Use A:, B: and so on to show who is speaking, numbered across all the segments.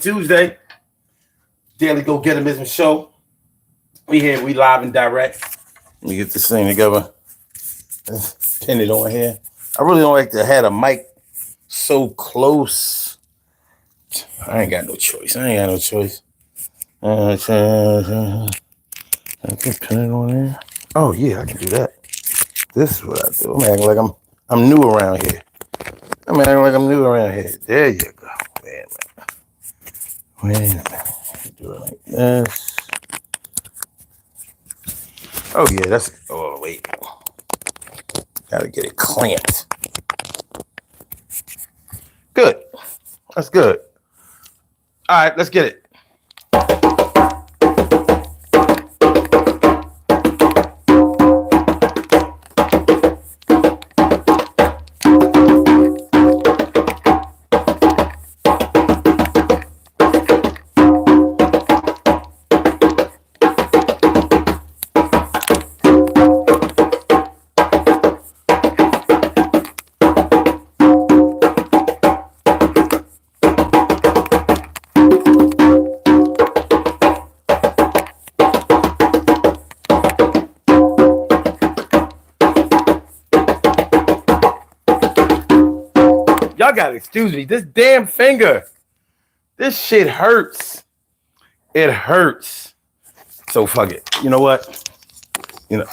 A: Tuesday, Daily Go Getimism Show. We here, we live and direct. Let me get this thing together. Pin it on here. I really don't like to have a mic so close. I ain't got no choice. I can pin it on there. Oh yeah, I can do that. This is what I do. I'm acting like I'm new around here. There you go. Wait a minute. Do it like this. Oh yeah, that's. Oh wait. Gotta get it clamped. Good. That's good. All right, let's get it. Y'all gotta excuse me. This damn finger. This shit hurts. It hurts. So fuck it. You know what? You know.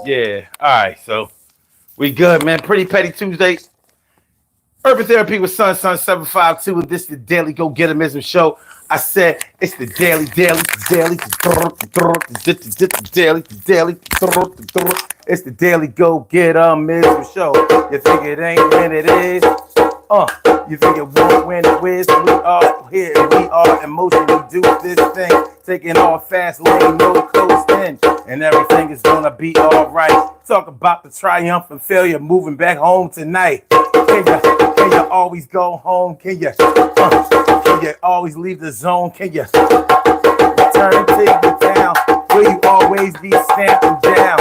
A: Yeah. All right. So we good, man. Pretty Petty Tuesday. Urban Therapy with Sun 752. And this is the Daily Go Getimism Show. I said it's the daily. It's the Daily Go Getimism Show. You think it ain't when it is? You think it won't when it is? We are here. We are in motion. We do this thing. Taking off fast lane, no coasting. And everything is gonna be alright. Talk about the triumph and failure. Moving back home tonight. Can you always go home? Can you always leave the zone? Can you return to your town? Will you always be stamping down?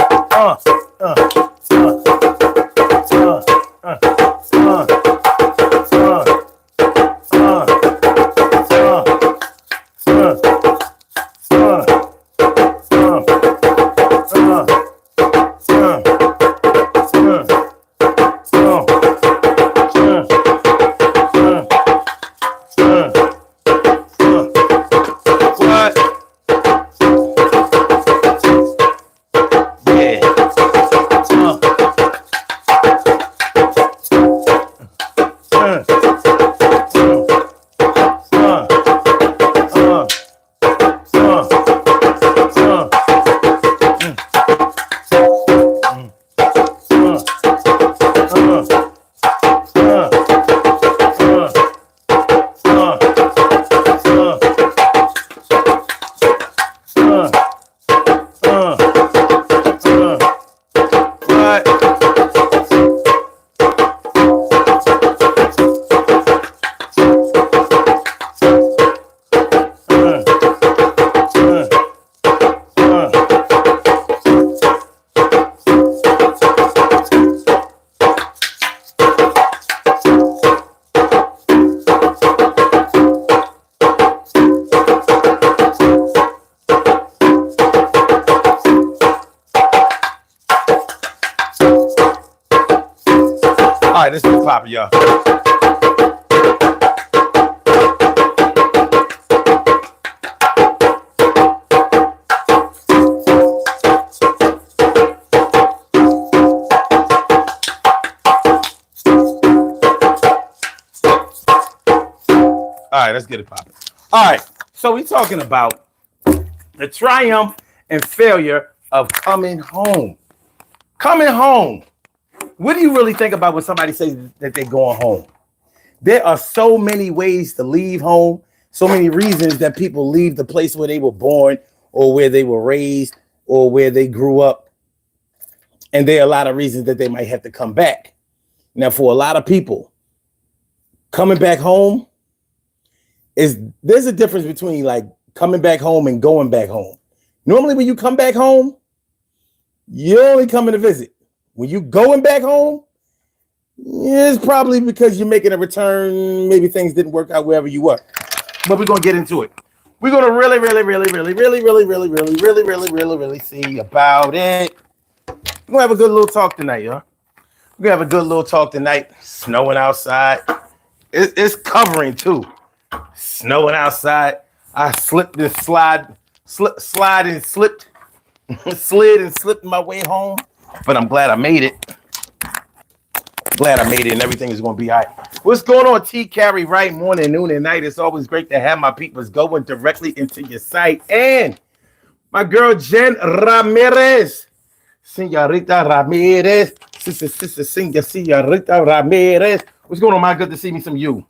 A: right, let's get popping, y'all. All right, let's get it popping. All right, so we're talking about the triumph and failure of coming home. Coming home. What do you really think about when somebody says that they're going home? There are so many ways to leave home, so many reasons that people leave the place where they were born or where they were raised or where they grew up. And there are a lot of reasons that they might have to come back. Now, for a lot of people, coming back home, there's a difference between like coming back home and going back home. Normally, when you come back home, you're only coming to visit. When you going back home, it's probably because you're making a return. Maybe things didn't work out wherever you were. But we're gonna get into it. We're gonna really see about it. We're gonna have a good little talk tonight, y'all. We're gonna have a good little talk tonight. Snowing outside. It's covering too. Snowing outside. I slipped and slid and slipped, slid and slipped my way home. But I'm glad I made it. Glad I made it, and everything is going to be all right. What's going on, T Carry? Right, morning, noon, and night. It's always great to have my peoples going directly into your site. And my girl Jen Ramirez, Senorita Ramirez, sister, Senorita Ramirez. What's going on, my? Good to see me, some you.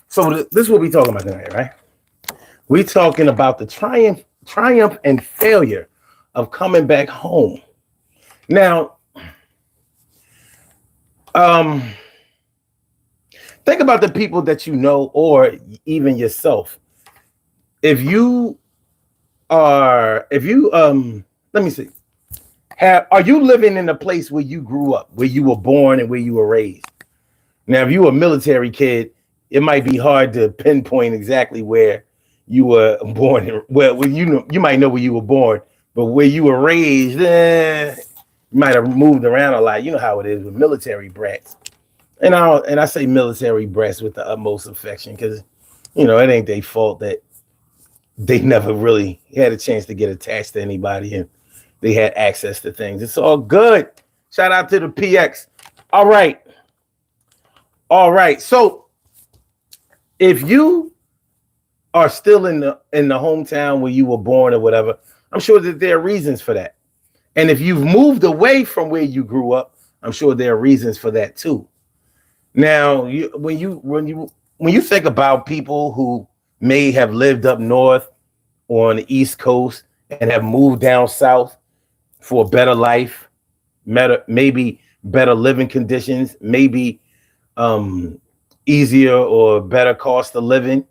A: So this is what we talking about tonight, right? We talking about the triumph and failure of coming back home. Now, think about the people that you know, or even yourself. Let me see. Are you living in a place where you grew up, where you were born and where you were raised? Now, if you were a military kid, it might be hard to pinpoint exactly where you were born. Well, you might know where you were born, but where you were raised, you might have moved around a lot. You know how it is with military brats. And I say military brats with the utmost affection because, it ain't their fault that they never really had a chance to get attached to anybody and they had access to things. It's all good. Shout out to the PX. All right. So if you are still in the hometown where you were born or whatever, I'm sure that there are reasons for that. And if you've moved away from where you grew up, I'm sure there are reasons for that too. Now, when you think about people who may have lived up north or on the East Coast and have moved down south for a better life, maybe better living conditions, maybe easier or better cost of living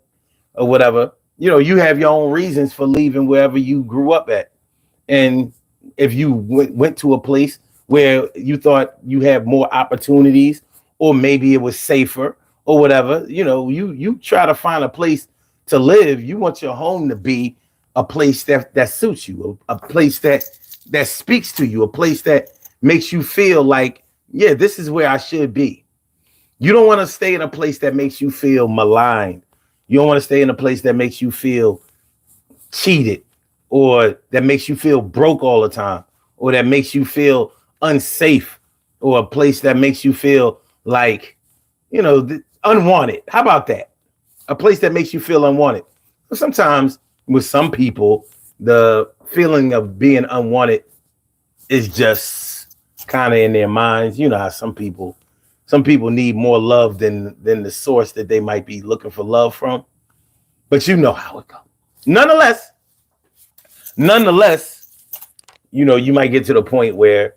A: or whatever, you have your own reasons for leaving wherever you grew up at. And if you went to a place where you thought you had more opportunities, or maybe it was safer or whatever, you try to find a place to live. You want your home to be a place that suits you, a place that speaks to you, a place that makes you feel like, yeah, this is where I should be. You don't want to stay in a place that makes you feel maligned. You don't want to stay in a place that makes you feel cheated, or that makes you feel broke all the time, or that makes you feel unsafe, or a place that makes you feel like, unwanted. How about that? A place that makes you feel unwanted. Sometimes with some people, the feeling of being unwanted is just kind of in their minds. You know how some people need more love than the source that they might be looking for love from. But you know how it goes. Nonetheless, you might get to the point where,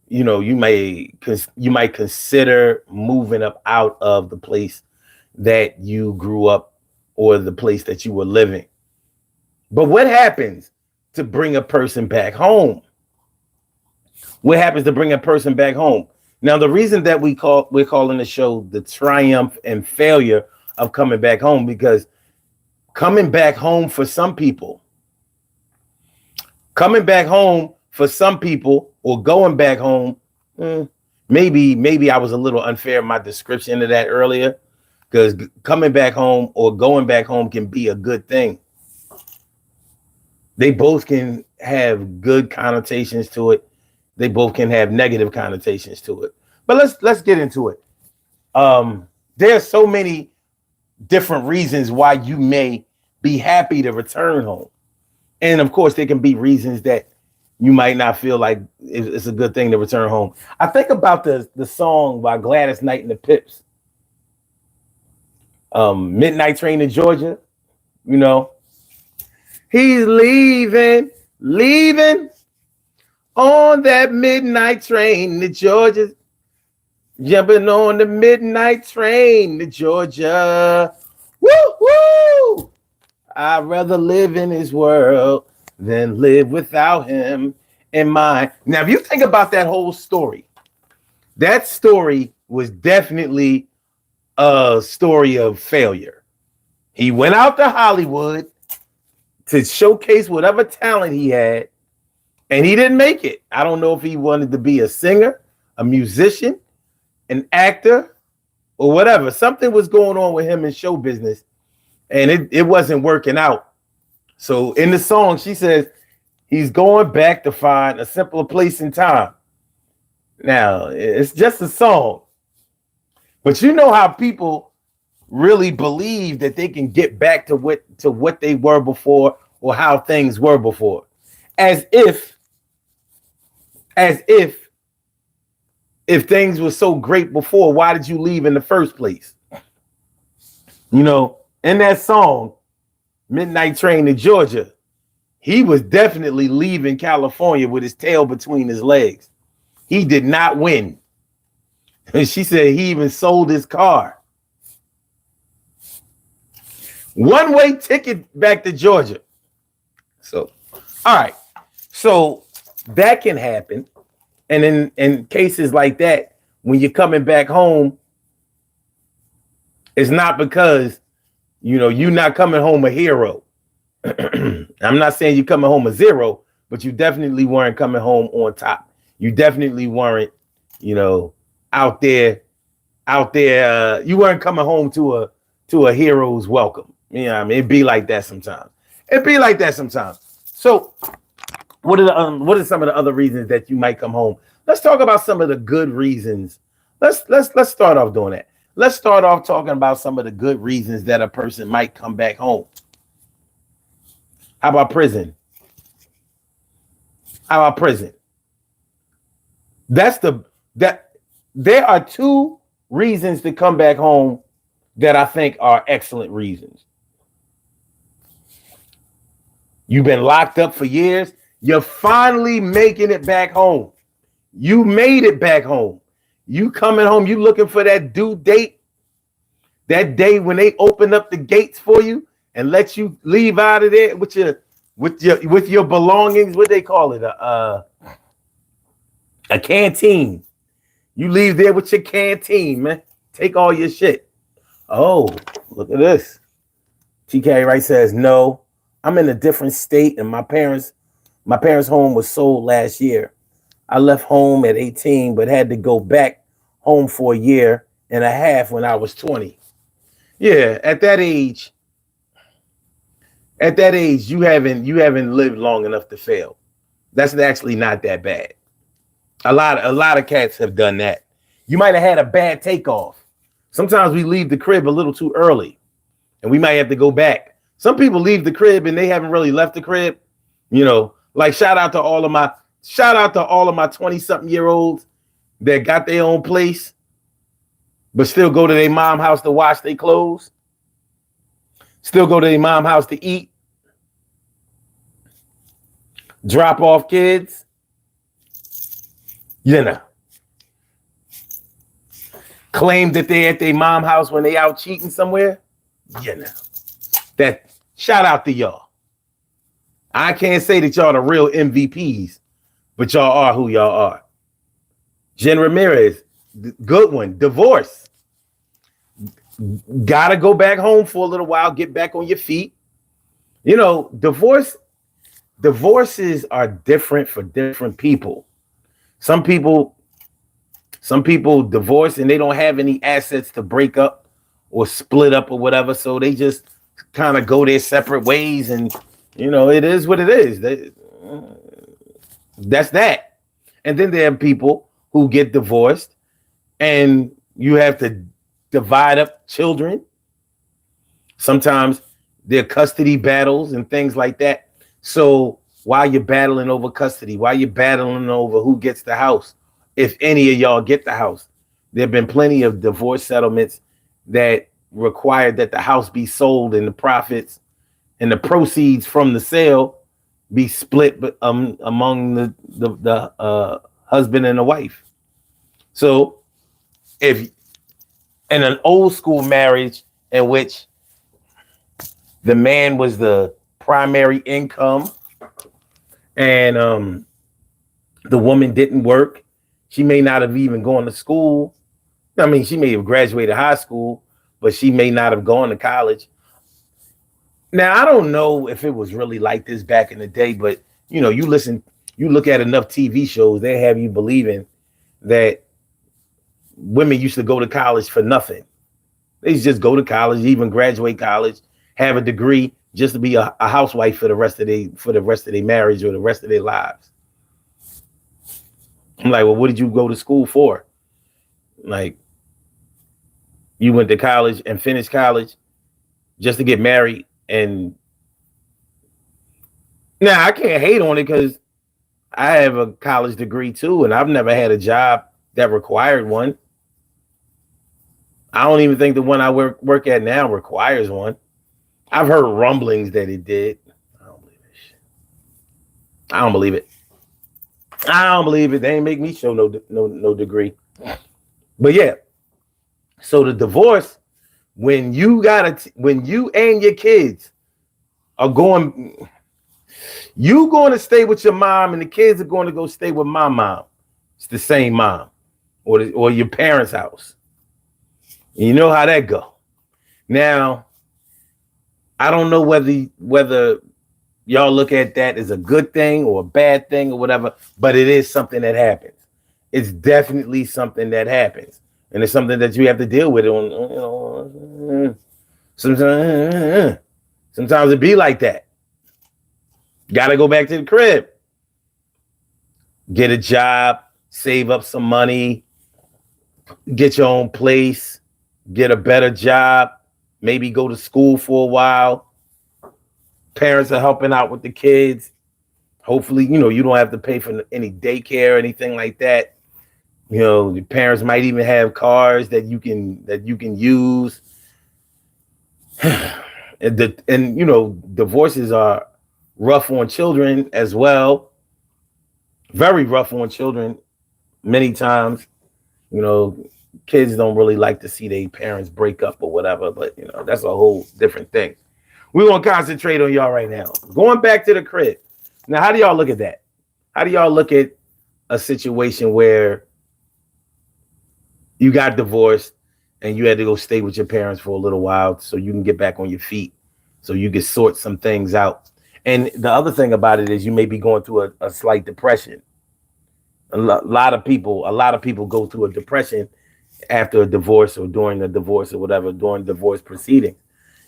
A: you might consider moving up out of the place that you grew up or the place that you were living. But what happens to bring a person back home? What happens to bring a person back home? Now, the reason that we're calling the show the triumph and failure of coming back home, because coming back home for some people, or going back home, Maybe I was a little unfair in my description of that earlier, because coming back home or going back home can be a good thing. They both can have good connotations to it. They both can have negative connotations to it. But let's get into it. There are so many different reasons why you may be happy to return home. And of course, there can be reasons that you might not feel like it's a good thing to return home. I think about the song by Gladys Knight and the Pips, Midnight Train to Georgia. You know, he's leaving on that midnight train to Georgia, jumping on the midnight train to Georgia. Woo woo! I'd rather live in his world than live without him in mind. Now, if you think about that whole story, that story was definitely a story of failure. He went out to Hollywood to showcase whatever talent he had, and he didn't make it. I don't know if he wanted to be a singer, a musician, an actor, or whatever. Something was going on with him in show business, and it wasn't working out. So in the song, she says he's going back to find a simpler place in time. Now, it's just a song, but you know how people really believe that they can get back to what they were before, or how things were before, as if things were so great before, why did you leave in the first place? You know, in that song, Midnight Train to Georgia, he was definitely leaving California with his tail between his legs. He did not win. And she said he even sold his car. One-way ticket back to Georgia. So, all right. So that can happen. And in cases like that, when you're coming back home, it's not because, you know, you're not coming home a hero. I'm not saying you're coming home a zero, but you definitely weren't coming home on top. You definitely weren't, you know, out there. You weren't coming home to a hero's welcome. You know what I mean? It'd be like that sometimes. So what are some of the other reasons that you might come home? Let's talk about some of the good reasons. Let's start off doing that. Let's start off talking about some of the good reasons that a person might come back home. How about prison? There are two reasons to come back home that I think are excellent reasons. You've been locked up for years. You're finally making it back home. You made it back home. You coming home. You looking for that due date. That day when they open up the gates for you and let you leave out of there with your belongings. What they call it? A canteen. You leave there with your canteen, man. Take all your shit. Oh, look at this. TK Wright says, no, I'm in a different state, and my parents' home was sold last year. I left home at 18, but had to go back home for a year and a half when I was 20. Yeah, at that age, you haven't lived long enough to fail. That's actually not that bad. A lot of cats have done that. You might have had a bad takeoff. Sometimes we leave the crib a little too early, and we might have to go back. Some people leave the crib and they haven't really left the crib. You know, like shout out to all of my 20-something-year-olds that got their own place, but still go to their mom house to wash their clothes. Still go to their mom house to eat. Drop off kids. You know. Claim that they at their mom house when they out cheating somewhere. You know. That shout out to y'all. I can't say that y'all the real MVPs, but y'all are who y'all are. Jen Ramirez, good one. Divorce. Gotta go back home for a little while, get back on your feet. You know, divorces are different for different people. Some people Some people divorce and they don't have any assets to break up or split up or whatever, so they just kind of go their separate ways, and it is what it is. That's that. And then there are people who get divorced, and you have to divide up children. Sometimes there are custody battles and things like that. So while you're battling over custody, while you're battling over who gets the house, if any of y'all get the house, there have been plenty of divorce settlements that required that the house be sold and the profits and the proceeds from the sale be split among the husband and the wife. So if in an old school marriage in which the man was the primary income and the woman didn't work, she may not have even gone to school. I mean, she may have graduated high school, but she may not have gone to college. Now, I don't know if it was really like this back in the day, but you look at enough TV shows, they have you believing that women used to go to college for nothing. They just go to college, even graduate college, have a degree just to be a housewife for the rest of their marriage or the rest of their lives. I'm like, well, what did you go to school for? Like, you went to college and finished college just to get married. And now I can't hate on it because I have a college degree too, and I've never had a job that required one. I don't even think the one I work at now requires one. I've heard rumblings that it did. I don't believe this shit. I don't believe it. I don't believe it. They ain't make me show no degree. But yeah. So the divorce, when you and your kids are going to stay with your mom and the kids are going to go stay with my mom. It's the same mom or your parents' house. And you know how that go. Now, I don't know whether y'all look at that as a good thing or a bad thing or whatever, but it is something that happens. It's definitely something that happens. And it's something that you have to deal with on, sometimes it be like that. Got to go back to the crib. Get a job, save up some money, get your own place, get a better job, maybe go to school for a while. Parents are helping out with the kids. Hopefully, you don't have to pay for any daycare or anything like that. Your parents might even have cars that you can use. and divorces are rough on children as well. Very rough on children. Many times, kids don't really like to see their parents break up or whatever, but that's a whole different thing. We want to concentrate on y'all right now. Going back to the crib. Now, how do y'all look at that? How do y'all look at a situation where you got divorced and you had to go stay with your parents for a little while so you can get back on your feet, so you can sort some things out? And the other thing about it is you may be going through a slight depression. A lot of people go through a depression after a divorce or during a divorce or whatever, during divorce proceedings.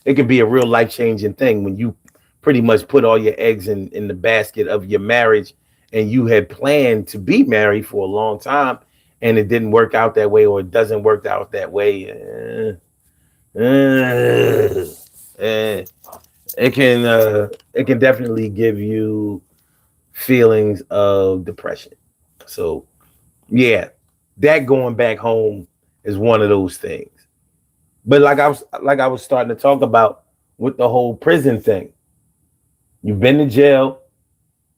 A: It could be a real life-changing thing when you pretty much put all your eggs in the basket of your marriage and you had planned to be married for a long time and it didn't work out that way, or it doesn't work out that way. It can definitely give you feelings of depression. So yeah, that going back home is one of those things. But like I was starting to talk about with the whole prison thing. You've been to jail,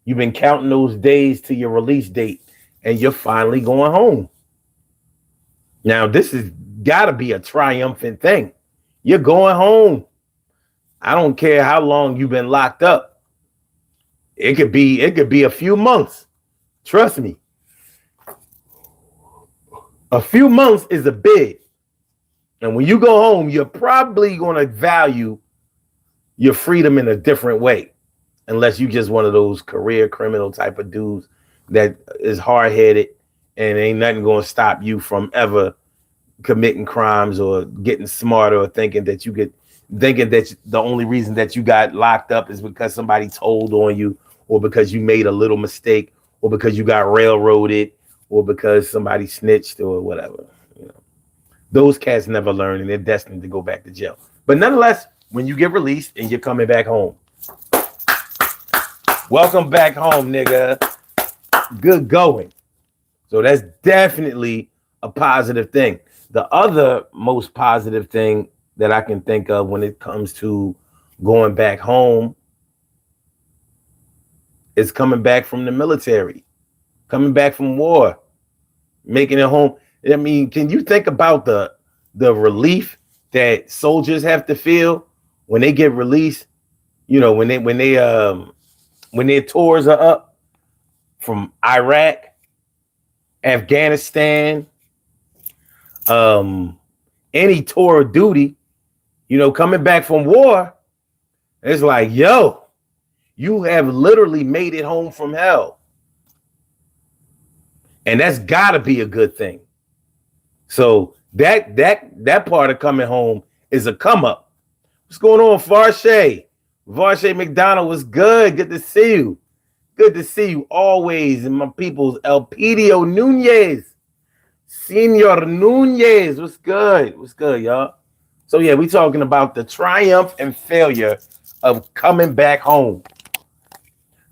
A: you've been counting those days to your release date, and you're finally going home. Now, this has got to be a triumphant thing. You're going home. I don't care how long you've been locked up. It could be a few months. Trust me. A few months is a bid. And when you go home, you're probably going to value your freedom in a different way. Unless you just one of those career criminal type of dudes that is hard-headed and ain't nothing going to stop you from ever committing crimes or getting smarter or thinking that the only reason that you got locked up is because somebody told on you, or because you made a little mistake, or because you got railroaded, or because somebody snitched or whatever. You know, those cats never learn, and they're destined to go back to jail. But nonetheless, when you get released and you're coming back home, welcome back home, nigga. Good going. So that's definitely a positive thing. The other most positive thing that I can think of when it comes to going back home is coming back from the military, coming back from war, making it home. I mean, can you think about the relief that soldiers have to feel when they get released? You know, when their tours are up from Iraq, Afghanistan, any tour of duty, you know, coming back from war, it's like, yo, you have literally made it home from hell. And that's gotta be a good thing. So that part of coming home is a come up. What's going on, Varshay? Varshay McDonald was good. Good to see you. Good to see you always. And my people's Elpidio Nunez. Senor Nunez. What's good? What's good, y'all? So yeah, we talking about the triumph and failure of coming back home.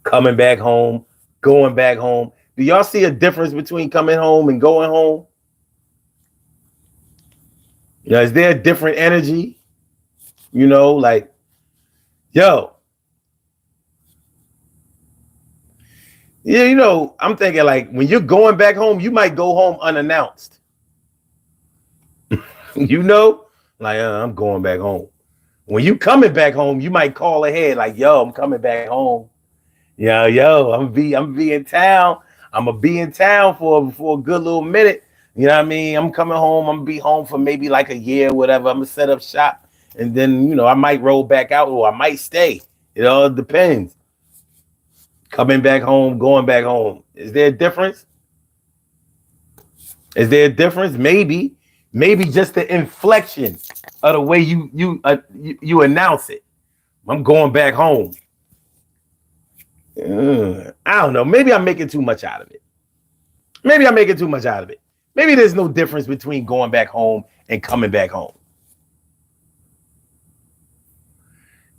A: Coming back home, going back home. Do y'all see a difference between coming home and going home? You know, is there a different energy? You know, like, yo. Yeah, you know, I'm thinking like when you're going back home, you might go home unannounced. You know, like I'm going back home. When you coming back home, you might call ahead like, yo, I'm coming back home. Yo, I'm be in town. I'm gonna be in town for a good little minute. You know what I mean? I'm coming home. I'm gonna be home for maybe like a year, whatever. I'm gonna set up shop, and then you know I might roll back out or I might stay. It all depends. Coming back home, going back home. Is there a difference? Is there a difference? Maybe just the inflection of the way you announce it. I'm going back home. I don't know. Maybe I'm making too much out of it. Maybe there's no difference between going back home and coming back home.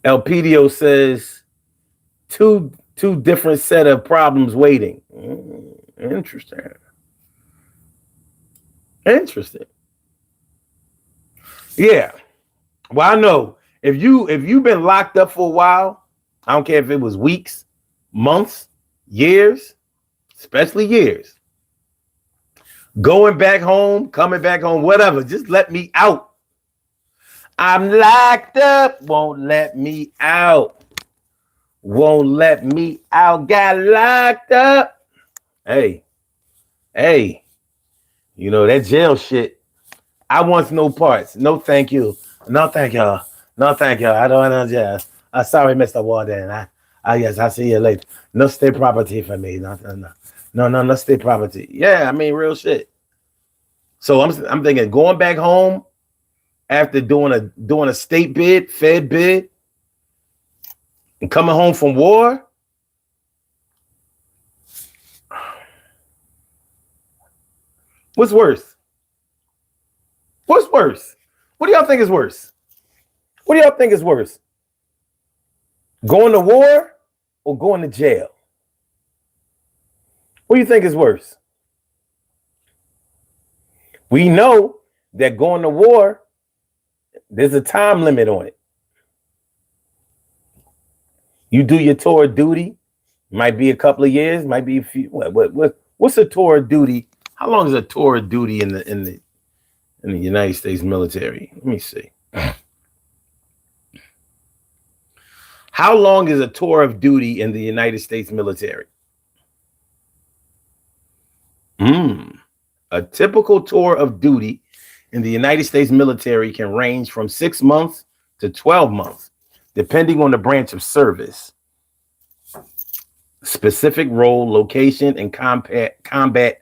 A: Elpidio says two different set of problems waiting. Interesting. Yeah. Well, I know if you've been locked up for a while, I don't care if it was weeks, months, years, especially years. Going back home, coming back home, whatever. Just let me out. I'm locked up. Won't let me out. Got locked up. Hey. You know, that jail shit. I want no parts. No, thank you. No, thank y'all. I don't want to jail. Sorry, Mr. Warden. Yes, I'll see you later. No state property for me. No state property. Yeah, I mean, real shit. So I'm thinking going back home after doing a state bid, fed bid, and coming home from war. What's worse? What do y'all think is worse? Going to war or going to jail? What do you think is worse? We know that going to war, there's a time limit on it. You do your tour of duty, might be a couple of years, might be a few. What's a tour of duty? How long is a tour of duty in the United States military? Let me see. How long is a tour of duty in the United States military? A typical tour of duty in the United States military can range from 6 months to 12 months, depending on the branch of service, specific role, location, and combat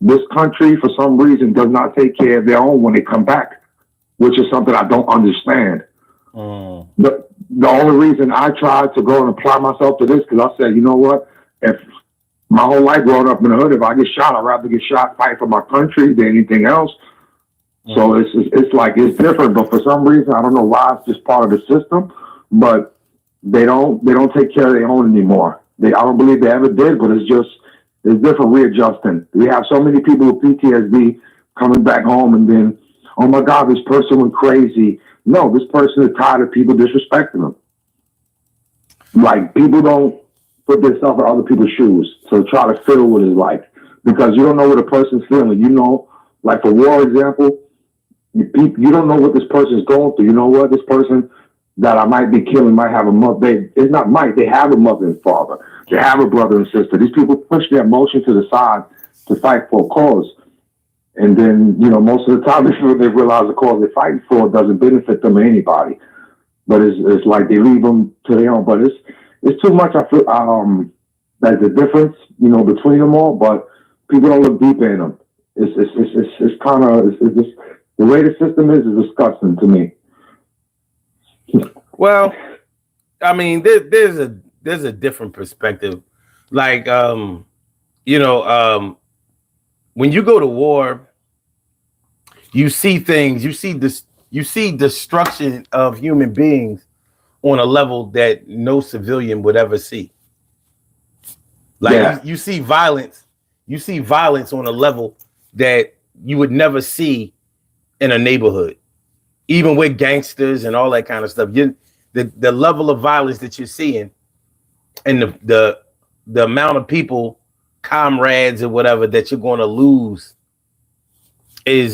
B: this country, for some reason, does not take care of their own when they come back, which is something I don't understand. The only reason I tried to go and apply myself to this, because I said, you know what, if my whole life growing up in the hood, if I get shot, I'd rather get shot fight for my country than anything else. So it's like it's different, but for some reason I don't know why it's just part of the system, but they don't take care of their own anymore. I don't believe they ever did, but it's different readjusting. We have so many people with PTSD coming back home, and then, oh my God, this person went crazy. No, this person is tired of people disrespecting them. Like, people don't put themselves in other people's shoes to try to feel what it's like, because you don't know what a person's feeling. You know, like for war example, you don't know what this person's going through. You know what, this person that I might be killing might have a mother. It's not might. They have a mother and father. They have a brother and sister. These people push their emotion to the side to fight for a cause. And then, you know, most of the time they realize the cause they're fighting for doesn't benefit them or anybody. But it's like they leave them to their own. But it's too much. I feel there's a difference, you know, between them all. But people don't look deep in them. It's kind of the way the system is disgusting to me.
A: Well, I mean, there's a different perspective. Like, you know, when you go to war, you see things, you see destruction of human beings on a level that no civilian would ever see. Like, you see violence on a level that you would never see in a neighborhood, even with gangsters and all that kind of stuff. The level of violence that you're seeing, and the amount of people, comrades or whatever, that you're going to lose is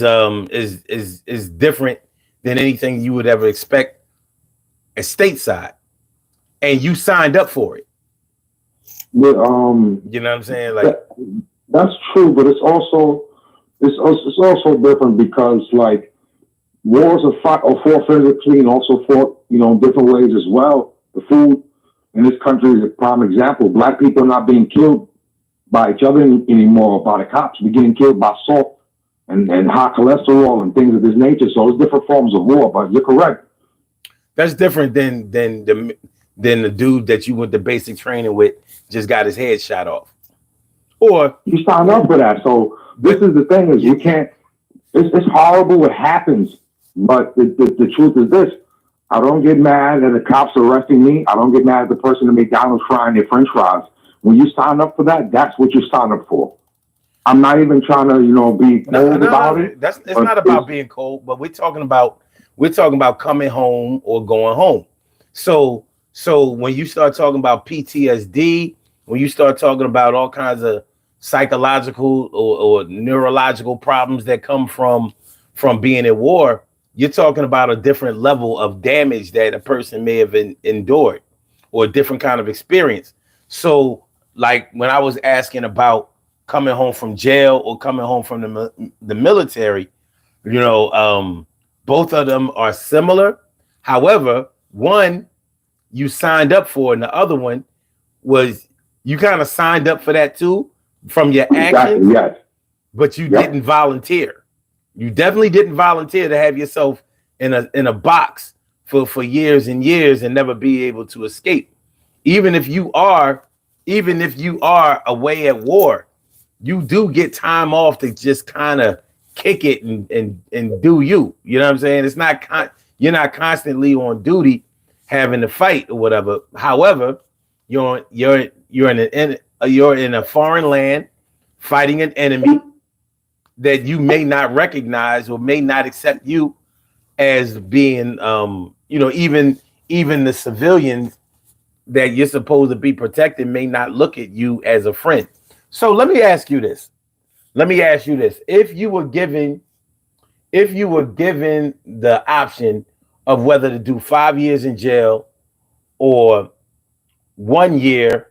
A: different than anything you would ever expect at stateside, and you signed up for it.
B: But,
A: you know what I'm saying? Like,
B: that's true, but it's also different because, like, wars are fought physically and also fought, you know, in different ways as well. The food in this country is a prime example. Black people are not being killed by each other anymore, by the cops. We're getting killed by salt and high cholesterol and things of this nature. So it's different forms of war, but you're correct.
A: That's different than the dude that you went to basic training with just got his head shot off. Or
B: you signed up for that. So this is the thing, is you can't, it's horrible what happens, but the truth is this: I don't get mad at the cops arresting me. I don't get mad at the person at McDonald's frying their French fries. When you sign up for that, that's what you sign up for. I'm not even trying to, you know, be cold about it.
A: It's not about being cold, but we're talking about coming home or going home. So when you start talking about PTSD, when you start talking about all kinds of psychological or neurological problems that come from being at war, you're talking about a different level of damage that a person may have endured, or a different kind of experience. So, like, when I was asking about coming home from jail or coming home from the military, you know, both of them are similar. However, one you signed up for, and the other one was you kind of signed up for that too from your actions,
B: yes.
A: But you didn't volunteer. You definitely didn't volunteer to have yourself in a box for years and years and never be able to escape. Even if you are away at war, you do get time off to just kind of kick it and do you. You know what I'm saying? It's not you're not constantly on duty having to fight or whatever. However, you're in a foreign land fighting an enemy that you may not recognize or may not accept you as being, you know, even the civilians that you're supposed to be protecting may not look at you as a friend. So let me ask you this. If you were given the option of whether to do 5 years in jail or 1 year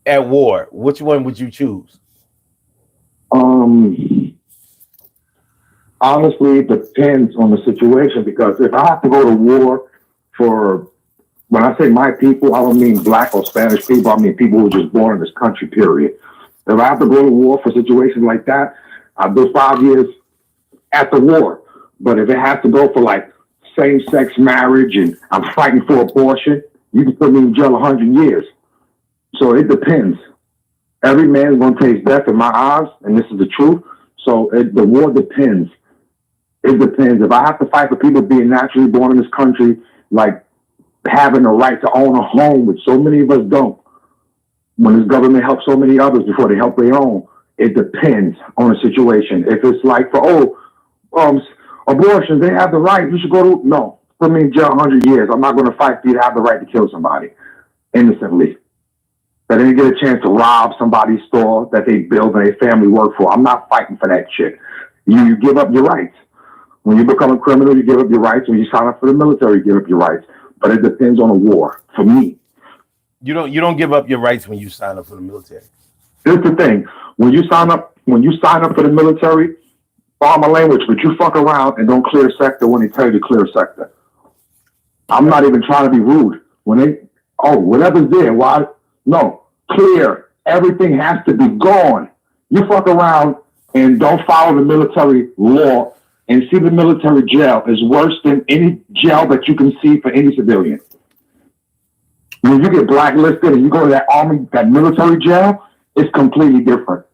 A: at war, which one would you choose?
B: Honestly, it depends on the situation, because if I have to go to war for, when I say my people, I don't mean Black or Spanish people. I mean people who were just born in this country, period. If I have to go to war for situations like that, I'll do 5 years at the war. But if it has to go for like same-sex marriage and I'm fighting for abortion, you can put me in jail 100 years. So it depends. Every man's going to taste death in my eyes, and this is the truth. So the war depends. It depends. If I have to fight for people being naturally born in this country, like having the right to own a home, which so many of us don't, when this government helps so many others before they help their own, it depends on the situation. If it's like for, abortions, they have the right, you should go to, no, put me in jail 100 years. I'm not going to fight for you to have the right to kill somebody innocently. That they didn't get a chance to rob somebody's store that they built and their family worked for. I'm not fighting for that shit. You give up your rights. When you become a criminal, you give up your rights. When you sign up for the military, you give up your rights. But it depends on the war. For me,
A: You don't give up your rights when you sign up for the military.
B: here's the thing: when you sign up for the military, follow my language, but you fuck around and don't clear sector when they tell you to clear sector. I'm not even trying to be rude. When whatever's there, why? No, clear. Everything has to be gone. You fuck around and don't follow the military law and see the military jail is worse than any jail that you can see for any civilian. When you get blacklisted and you go to that army, that military jail, it's completely different.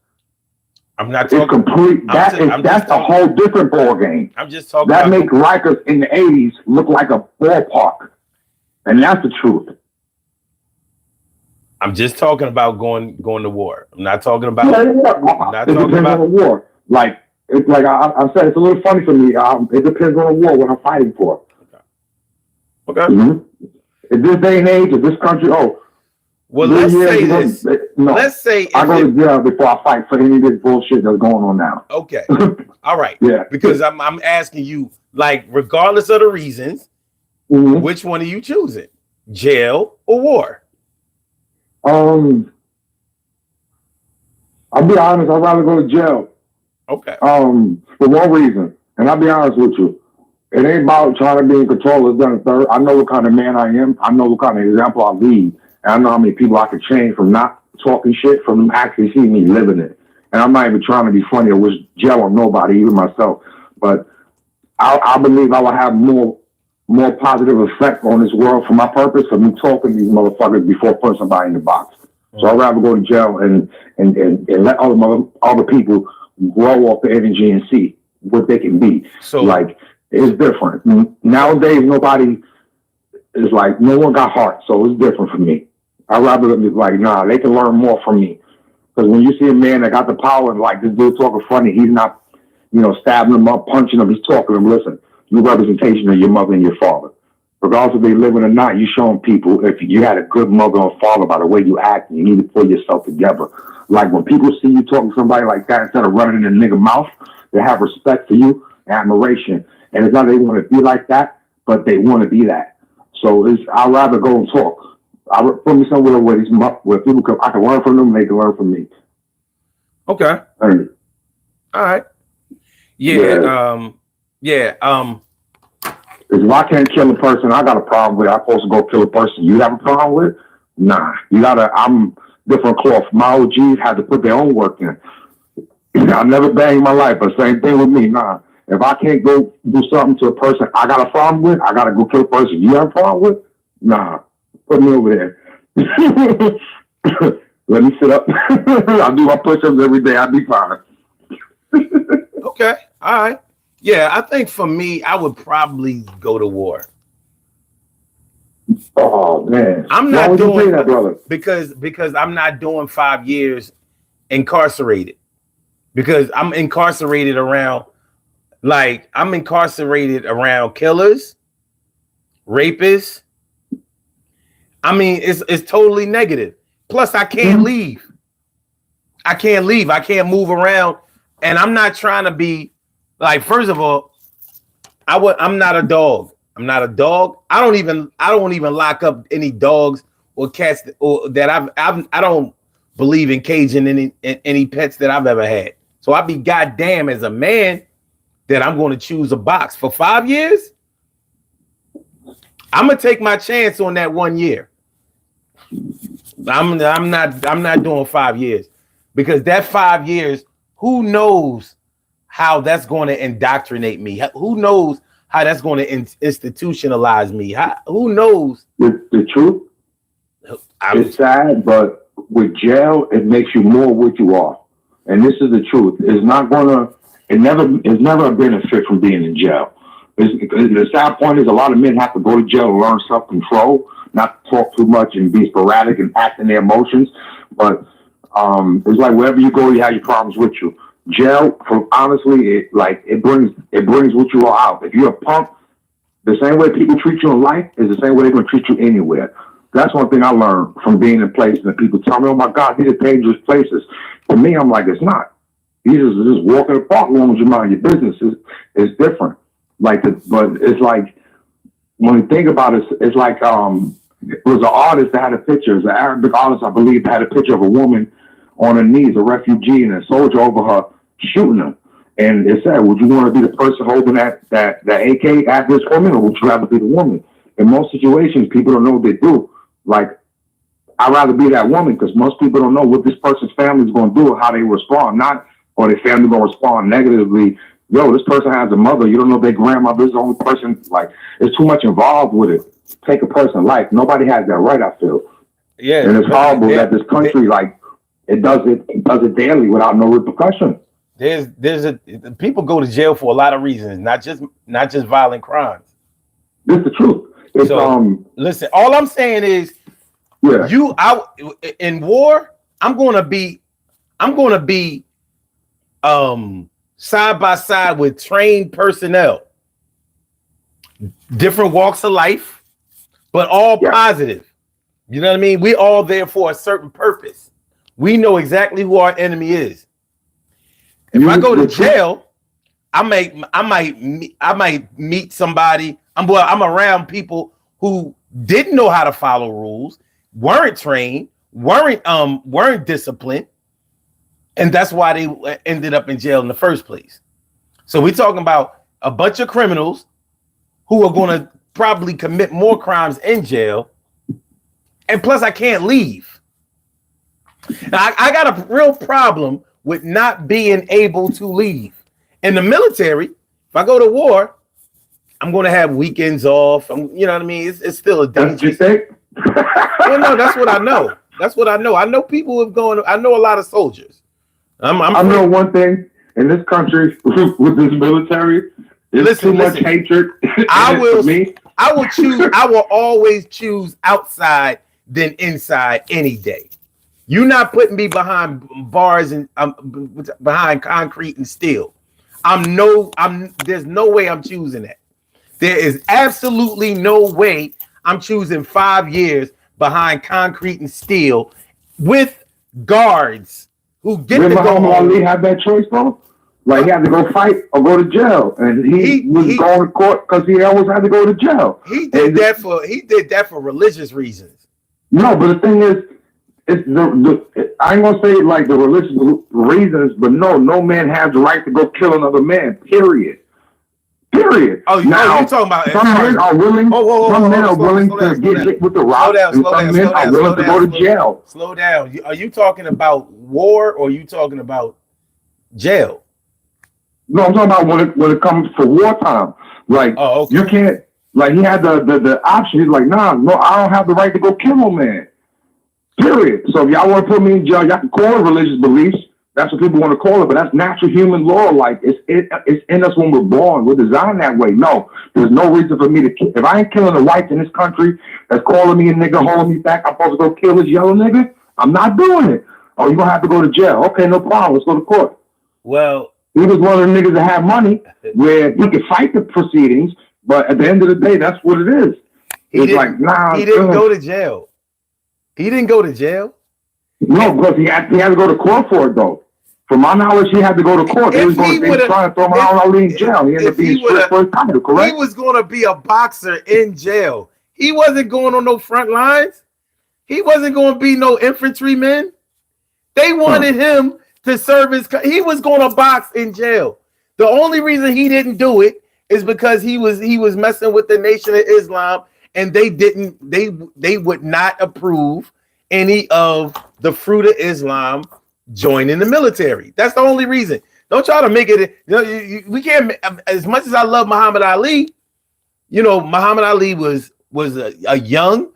A: I'm not talking.
B: It's complete. That's a whole different ball game.
A: I'm just talking.
B: That make Rikers in the '80s look like a ballpark, and that's the truth.
A: I'm just talking about going to war. I'm not talking about.
B: Yeah,
A: I'm not
B: it
A: talking
B: depends
A: about
B: on the war. Like it's like I said, it's a little funny for me. It depends on the war what I'm fighting for.
A: Okay.
B: Mm-hmm. In this day and age, in this country,
A: well, let's say this.
B: No,
A: let's say
B: I go to jail before I fight for any of this bullshit that's going on now.
A: Okay. All right.
B: Yeah.
A: Because I'm asking you, like, regardless of the reasons,
B: Mm-hmm.
A: which one are you choosing? Jail or war?
B: I'll be honest, I'd rather go to jail.
A: Okay.
B: For one reason, and I'll be honest with you. It ain't about trying to be in control of the third. I know what kind of man I am. I know what kind of example I lead. And I know how many people I could change from not talking shit from actually seeing me living it. And I'm not even trying to be funny or wish jail on nobody, even myself. But I believe I will have more positive effect on this world for my purpose of me talking to these motherfuckers before putting somebody in the box. So I'd rather go to jail and let other people grow off the energy and see what they can be.
A: So
B: like it's different. Nowadays nobody is like no one got heart, so it's different for me. I'd rather be like, nah, they can learn more from me. Because when you see a man that got the power and like this dude talking funny, he's not, stabbing him up, punching him, he's talking to him, listen, you representation of your mother and your father. Regardless if they living or not, you showing people if you had a good mother or father by the way you act, you need to pull yourself together. Like when people see you talking to somebody like that, instead of running in the nigga mouth, they have respect for you, admiration. And it's not they want to be like that, but they want to be that. So I'd rather go and talk. I put me somewhere where people I can learn from them, and they can learn from me.
A: Okay.
B: All
A: right. Yeah.
B: If I can't kill a person, I got a problem with it. I'm supposed to go kill a person. You have a problem with it? Nah. I'm different cloth. My OGs had to put their own work in. I never banged my life, but same thing with me. Nah. If I can't go do something to a person I got a problem with, I got to go kill a person you have a problem with? Nah. Put me over there. Let me sit up. I do my push-ups every day. I'll be fine.
A: Okay. All right. Yeah, I think for me, I would probably go to war.
B: Oh man,
A: I'm not doing
B: that, brother.
A: Because I'm not doing 5 years incarcerated. Because I'm incarcerated around killers, rapists. I mean, it's totally negative. Plus, I can't leave. I can't move around, and I'm not trying to be like. First of all, I'm not a dog. I'm not a dog. I don't even lock up any dogs or cats that I don't believe in caging any pets that I've ever had. So I'd be goddamn as a man that I'm going to choose a box for 5 years. I'm gonna take my chance on that 1 year. I'm not doing 5 years. because that 5 years, who knows how that's going to indoctrinate me? Who knows how that's going to institutionalize me? Who knows?
B: The truth, it's sad, but with jail, it makes you more what you are. And this is the truth. It's never a benefit from being in jail. The sad point is a lot of men have to go to jail and learn self-control, not talk too much and be sporadic and act in their emotions. But it's like wherever you go, you have your problems with you. Jail, honestly, it brings what you are out. If you're a punk, the same way people treat you in life is the same way they're going to treat you anywhere. That's one thing I learned from being in places and people tell me, oh my God, these are dangerous places. To me, I'm like, it's not. These are just walk in the park as long as you mind your business. It's different. But it's like, when you think about it, it's like, it was an artist that had a picture. It was an Arabic artist, I believe, that had a picture of a woman on her knees, a refugee, and a soldier over her shooting her. And it said, would you want to be the person holding that AK at this woman, or would you rather be the woman? In most situations, people don't know what they do. Like, I'd rather be that woman because most people don't know what this person's family is going to do or how they respond. Or their family going to respond negatively. Yo, this person has a mother. You don't know their grandmother's the only person. Like, it's too much involved with it. Take a person's life. Nobody has that right, I feel.
A: Yeah.
B: And it's horrible that this country, it does it daily without no repercussion.
A: People go to jail for a lot of reasons, not just violent crimes.
B: This is the truth.
A: Listen, all I'm saying is, in war, I'm gonna be side by side with trained personnel, different walks of life, but all positive. You know what I mean? We all there for a certain purpose. We know exactly who our enemy is. If I go to jail, I might meet somebody. I'm around people who didn't know how to follow rules, weren't trained, weren't disciplined, and that's why they ended up in jail in the first place. So we're talking about a bunch of criminals who are going to probably commit more crimes in jail, and plus I can't leave. Now, I got a real problem with not being able to leave. In the military, if I go to war, I'm going to have weekends off. You know what I mean? It's still a dangerous thing. Well, no, that's what I know. That's what I know. I know people who have gone. I know a lot of soldiers. I
B: know one thing in this country with this military. There's too much hatred.
A: I will choose. I will always choose outside than inside any day. You're not putting me behind bars and behind concrete and steel. There's no way I'm choosing that. There is absolutely no way I'm choosing 5 years behind concrete and steel with guards who get to go home.
B: Ali had that choice though. Like he had to go fight or go to jail, and he was going to court because he always had to go to jail.
A: He did that for religious reasons.
B: No, but the thing is, I ain't gonna say like the religious reasons, but no man has the right to go kill another man. Period.
A: Oh, now you're talking about
B: some men are willing. Some men are willing to get hit with the rock, and some men are willing to go to jail.
A: Slow down. Are you talking about war or are you talking about jail?
B: No, I'm talking about when it comes to wartime. Like you can't. Like he had the option. He's like, no, I don't have the right to go kill no man. Period. So if y'all want to put me in jail, y'all can call it religious beliefs. That's what people want to call it, but that's natural human law. Like it's in us when we're born. We're designed that way. No, there's no reason for me to kill. If I ain't killing the whites in this country that's calling me a nigga, holding me back, I'm supposed to go kill this yellow nigga? I'm not doing it. Oh, you're gonna have to go to jail. Okay, no problem. Let's go to court.
A: Well,
B: he was one of the niggas that had money where he could fight the proceedings, but at the end of the day, that's what it is.
A: He didn't go to jail. He didn't go to jail.
B: No, because he had to go to court for it, though. From my knowledge, he had to go to court. They was going to try to throw him out in jail. He ended up being stripped for his title, correct?
A: He was going to be a boxer in jail. He wasn't going on no front lines. He wasn't going to be no infantryman. They wanted him to serve his. He was going to box in jail. The only reason he didn't do it is because he was messing with the Nation of Islam, and they would not approve any of the Fruit of Islam joining the military. That's the only reason. Don't try to make it. We can't. As much as I love Muhammad Ali, Muhammad Ali was a young,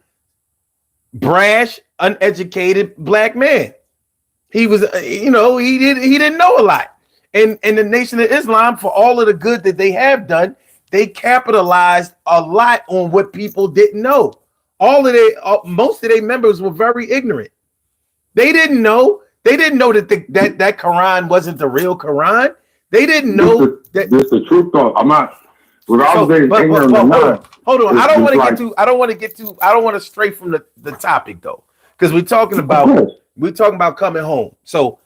A: brash, uneducated black man. He was, he didn't know a lot. And the Nation of Islam, for all of the good that they have done, they capitalized a lot on what people didn't know. Most of their members were very ignorant. They didn't know. They didn't know that that Quran wasn't the real Quran. They didn't know that.
B: This the truth, though. I'm not. Hold
A: on. I don't want to stray from the topic though, because we're talking about coming home. So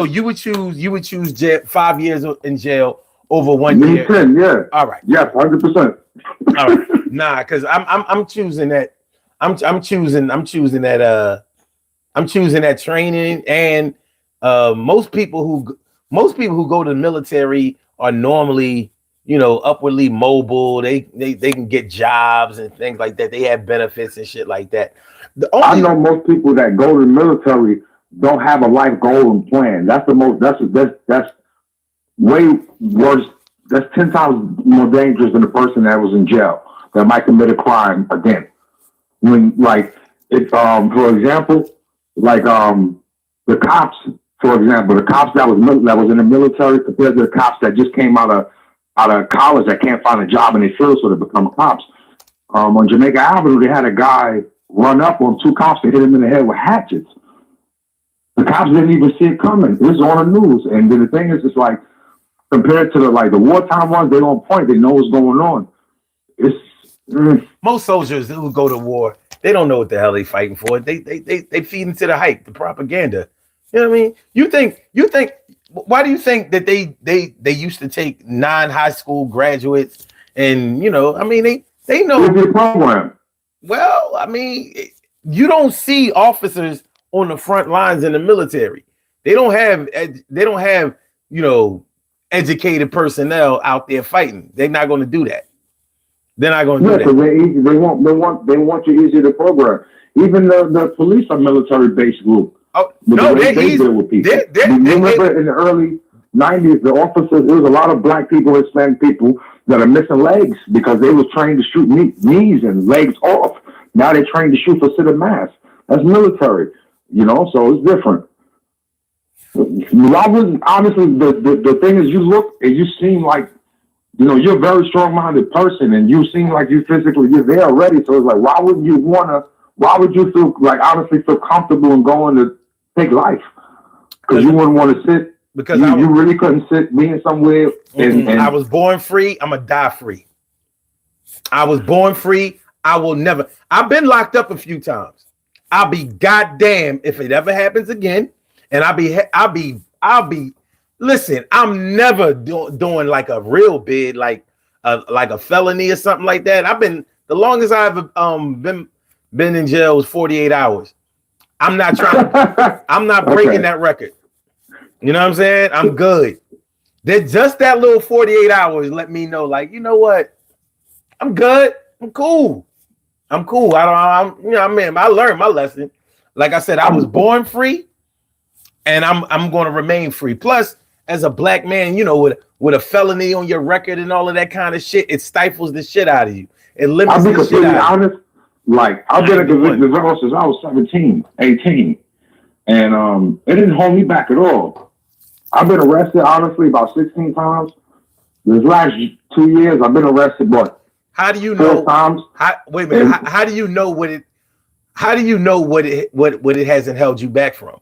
A: you would choose jail, 5 years in jail over 1 year.
B: 10, yeah.
A: All right.
B: Yes, 100%.
A: All right. Nah, because I'm choosing that. I'm choosing that training, and most people who go to the military are normally, upwardly mobile. They can get jobs and things like that. They have benefits and shit like that.
B: I know most people that go to the military don't have a life goal and plan. That's way worse. That's 10 times more dangerous than the person that was in jail that might commit a crime again. When, like, it's for example, like the cops, for example, the cops that was in the military compared to the cops that just came out of college that can't find a job in the field, so they become cops. On Jamaica Avenue, they had a guy run up on 2 cops and hit him in the head with hatchets. The cops didn't even see it coming. It was on the news. And then the thing is, it's like, compared to the wartime ones, they on point. They know what's going on.
A: Most soldiers who go to war, they don't know what the hell they fighting for. They feed into the hype, the propaganda. You know what I mean? You think why do you think that they used to take non-high school graduates and they know
B: the program.
A: Well, I mean, you don't see officers on the front lines in the military. They don't have educated personnel out there fighting. They're not going to do that. They're not going to do that.
B: They're easy. They want you easier to program. Even the police are military-based group.
A: Oh no, they
B: deal with people. Remember in the early 90s, the officers, there was a lot of black people, Hispanic people that are missing legs because they was trained to shoot knees and legs off. Now they're trained to shoot for sit mass. That's military, so it's different. Honestly, the thing is, you look and you seem like, you're a very strong-minded person, and you seem like you're there already. So it's like, why would you feel like, honestly, feel comfortable in going to take life? Because you wouldn't want to sit. Because you really couldn't sit being somewhere. And
A: I was born free. I'm going to die free. I was born free. I will never. I've been locked up a few times. I'll be goddamn if it ever happens again. And I'll be. Listen, I'm never doing like a real bid, like a felony or something like that. The longest I've been in jail was 48 hours. I'm not breaking that record. You know what I'm saying? I'm good. Just that little 48 hours let me know, like, you know what? I'm good. I'm cool. I learned my lesson. Like I said, I was born free, and I'm going to remain free. Plus, as a black man, with a felony on your record and all of that kind of shit, it stifles the shit out of you. It limits the shit out of you.
B: Like, I've been a convicted felon since I was 17, 18. And it didn't hold me back at all. I've been arrested, honestly, about 16 times. This last 2 years, I've been arrested, what?
A: How do you know?
B: 4 times.
A: Wait a minute. How do you know what it hasn't held you back from?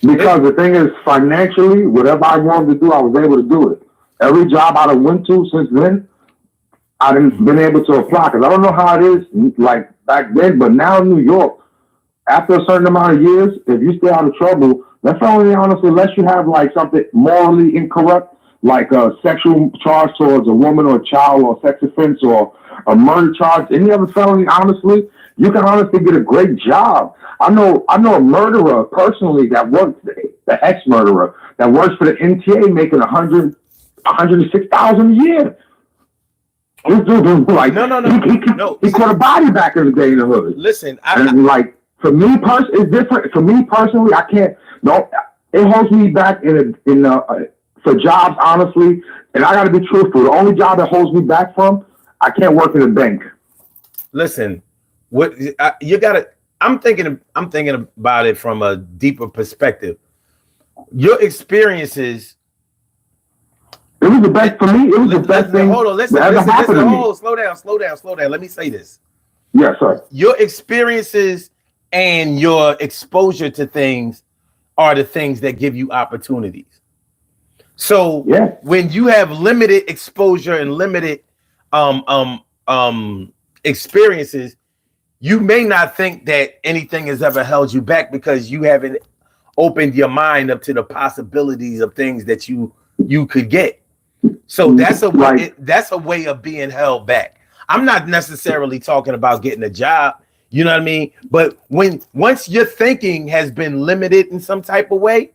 B: Because the thing is, financially, whatever I wanted to do, I was able to do it. Every job I went to since then, I've been able to apply. Because I don't know how it is like back then, but now in New York, after a certain amount of years, if you stay out of trouble, that's only honestly, unless you have like something morally incorrupt, like a sexual charge towards a woman or a child or sex offense or a murder charge, any other felony, honestly, you can honestly get a great job. I know a murderer personally that works, the ex-murderer that works for the NTA making $106,000 a year. This dude, like, no. He caught a body back in the day in the hood.
A: Listen,
B: for me, it's different. For me personally, I can't. don't. It holds me back for jobs, honestly. And I got to be truthful. The only job that holds me back from, I can't work in a bank.
A: Listen, what you got to. I'm thinking about it from a deeper perspective. Your experiences.
B: It was the best for me. It was the best thing.
A: Hold on, listen. Oh, slow down. Let me say this.
B: Yes, sir.
A: Your experiences and your exposure to things are the things that give you opportunities. So when you have limited exposure and limited experiences, you may not think that anything has ever held you back because you haven't opened your mind up to the possibilities of things that you could get. So that's a way of being held back. I'm not necessarily talking about getting a job, you know what I mean? But once your thinking has been limited in some type of way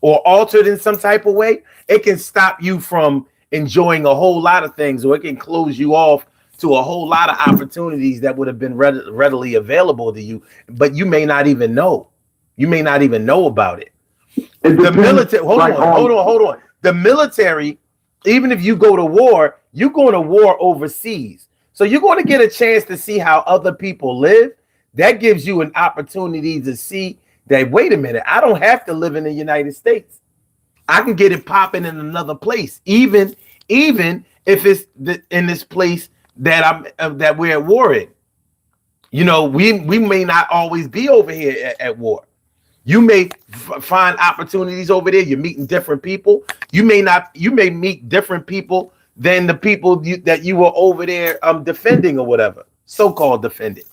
A: or altered in some type of way, it can stop you from enjoying a whole lot of things, or it can close you off to a whole lot of opportunities that would have been readily available to you, but you may not even know. You may not even know about it. The military, hold on. The military, even if you go to war, you're going to war overseas. So you're going to get a chance to see how other people live. That gives you an opportunity to see that, wait a minute, I don't have to live in the United States. I can get it popping in another place, even if it's in this place that we're at war in. You know, we may not always be over here at war. You may find opportunities over there. You're meeting different people. You may meet different people than the people that you were over there defending or whatever, so-called defending.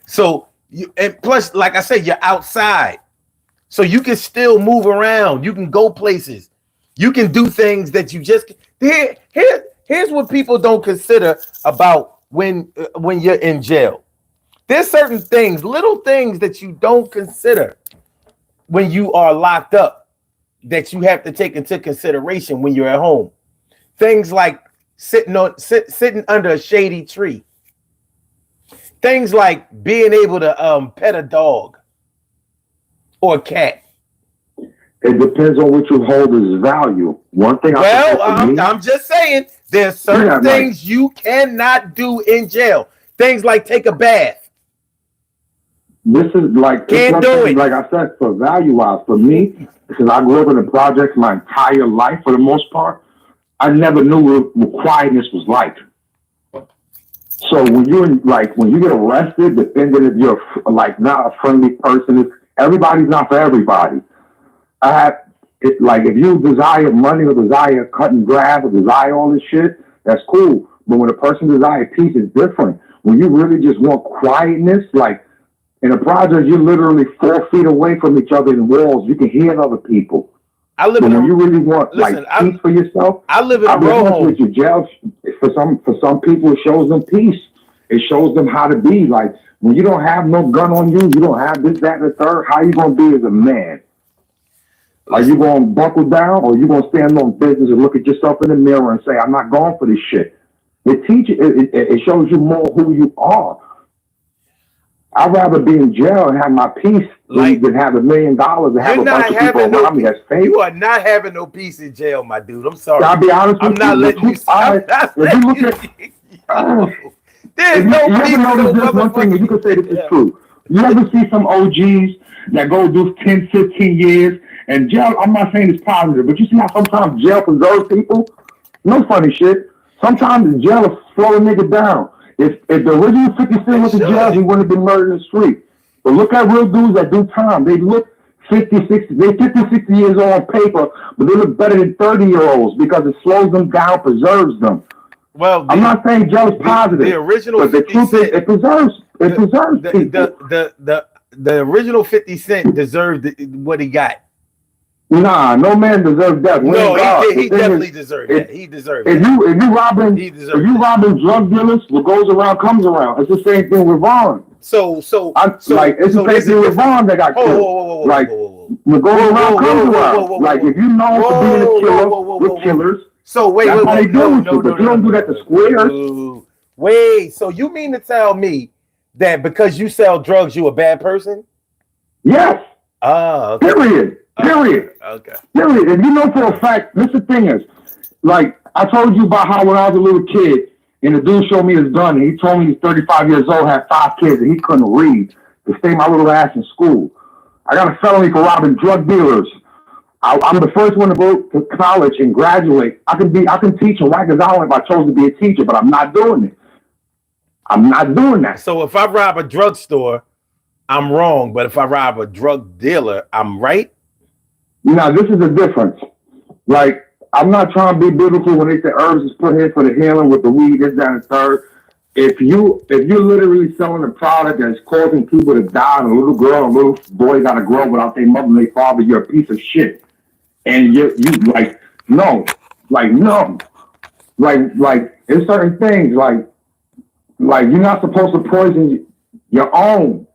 A: So and plus, like I said, you're outside, so you can still move around. You can go places. You can do things that you just here's what people don't consider about when you're in jail. There's certain things, little things that you don't consider when you are locked up that you have to take into consideration when you're at home. Things like sitting under a shady tree. Things like being able to pet a dog or a cat.
B: It depends on what you hold as value. One thing.
A: I'm just saying, there's certain things you cannot do in jail. Things like take a bath.
B: This is like,
A: can't do it.
B: Like I said, for value wise, for me, because I grew up in the projects my entire life for the most part, I never knew what quietness was like. So when you get arrested, depending if you're like not a friendly person, everybody's not for everybody. If you desire money or desire cutting grass or desire all this shit, that's cool. But when a person desires peace, it's different. When you really just want quietness, like in a project, you're literally 4 feet away from each other in walls. You can hear other people. When you really want peace for yourself,
A: I live in a row home.
B: With your jail, for some people, it shows them peace. It shows them how to be. Like when you don't have no gun on you, you don't have this, that, and the third. How you gonna be as a man? Are you gonna buckle down, or you gonna stand on business and look at yourself in the mirror and say, "I'm not going for this shit"? It shows you more who you are. I'd rather be in jail and have my peace than have $1 million and have a bunch of people around me that's fake.
A: You are not having no peace in jail, my dude. I'm sorry.
B: I'll be honest with you.
A: I'm not letting you. There's no peace.
B: There's one thing that you can say this is true. You ever see some OGs that go do 10, 15 years and jail? I'm not saying it's positive, but you see how sometimes jail preserves people? No funny shit. Sometimes jail will slow a nigga down. If the original 50 Cent went to jail, he wouldn't have been murdered in the street. But look at real dudes that do time. They look 50, 60, they 50, 60 years old on paper, but they look better than 30-year-olds because it slows them down, preserves them.
A: Well,
B: I'm not saying jail is positive.
A: The original,
B: but the truth is, it preserves people.
A: The original 50 Cent deserved what he got.
B: Nah, no man deserves that.
A: No, he definitely deserved that. He deserved
B: that. If you robbing drug dealers, what goes around comes around. It's the same thing with Vaughn.
A: It's the
B: same thing with Vaughn that got killed. What goes around comes around. Like if you know for being a killer with killers.
A: So wait,
B: you don't do that to squares.
A: Wait, so you mean to tell me that because you sell drugs, you a bad person?
B: Yes.
A: Okay.
B: Period. Period.
A: Okay.
B: Period. And you know for a fact, this the thing is, like I told you about how when I was a little kid, and the dude showed me his gun, and he told me he's 35 years old, had 5 kids, and he couldn't read to stay my little ass in school. I got a felony for robbing drug dealers. I'm the first one to go to college and graduate. I can teach and whack as I want if I chose to be a teacher, but I'm not doing it. I'm not doing that.
A: So if I rob a drugstore, I'm wrong, but if I rob a drug dealer, I'm right?
B: Now, this is the difference. Like, I'm not trying to be biblical when they say herbs is put here for the healing with the weed, this, that, and third. If you're literally selling a product that's causing people to die, and a little girl and a little boy got to grow up without their mother and their father, you're a piece of shit. And you like, no. Like, there's certain things, like you're not supposed to poison your own.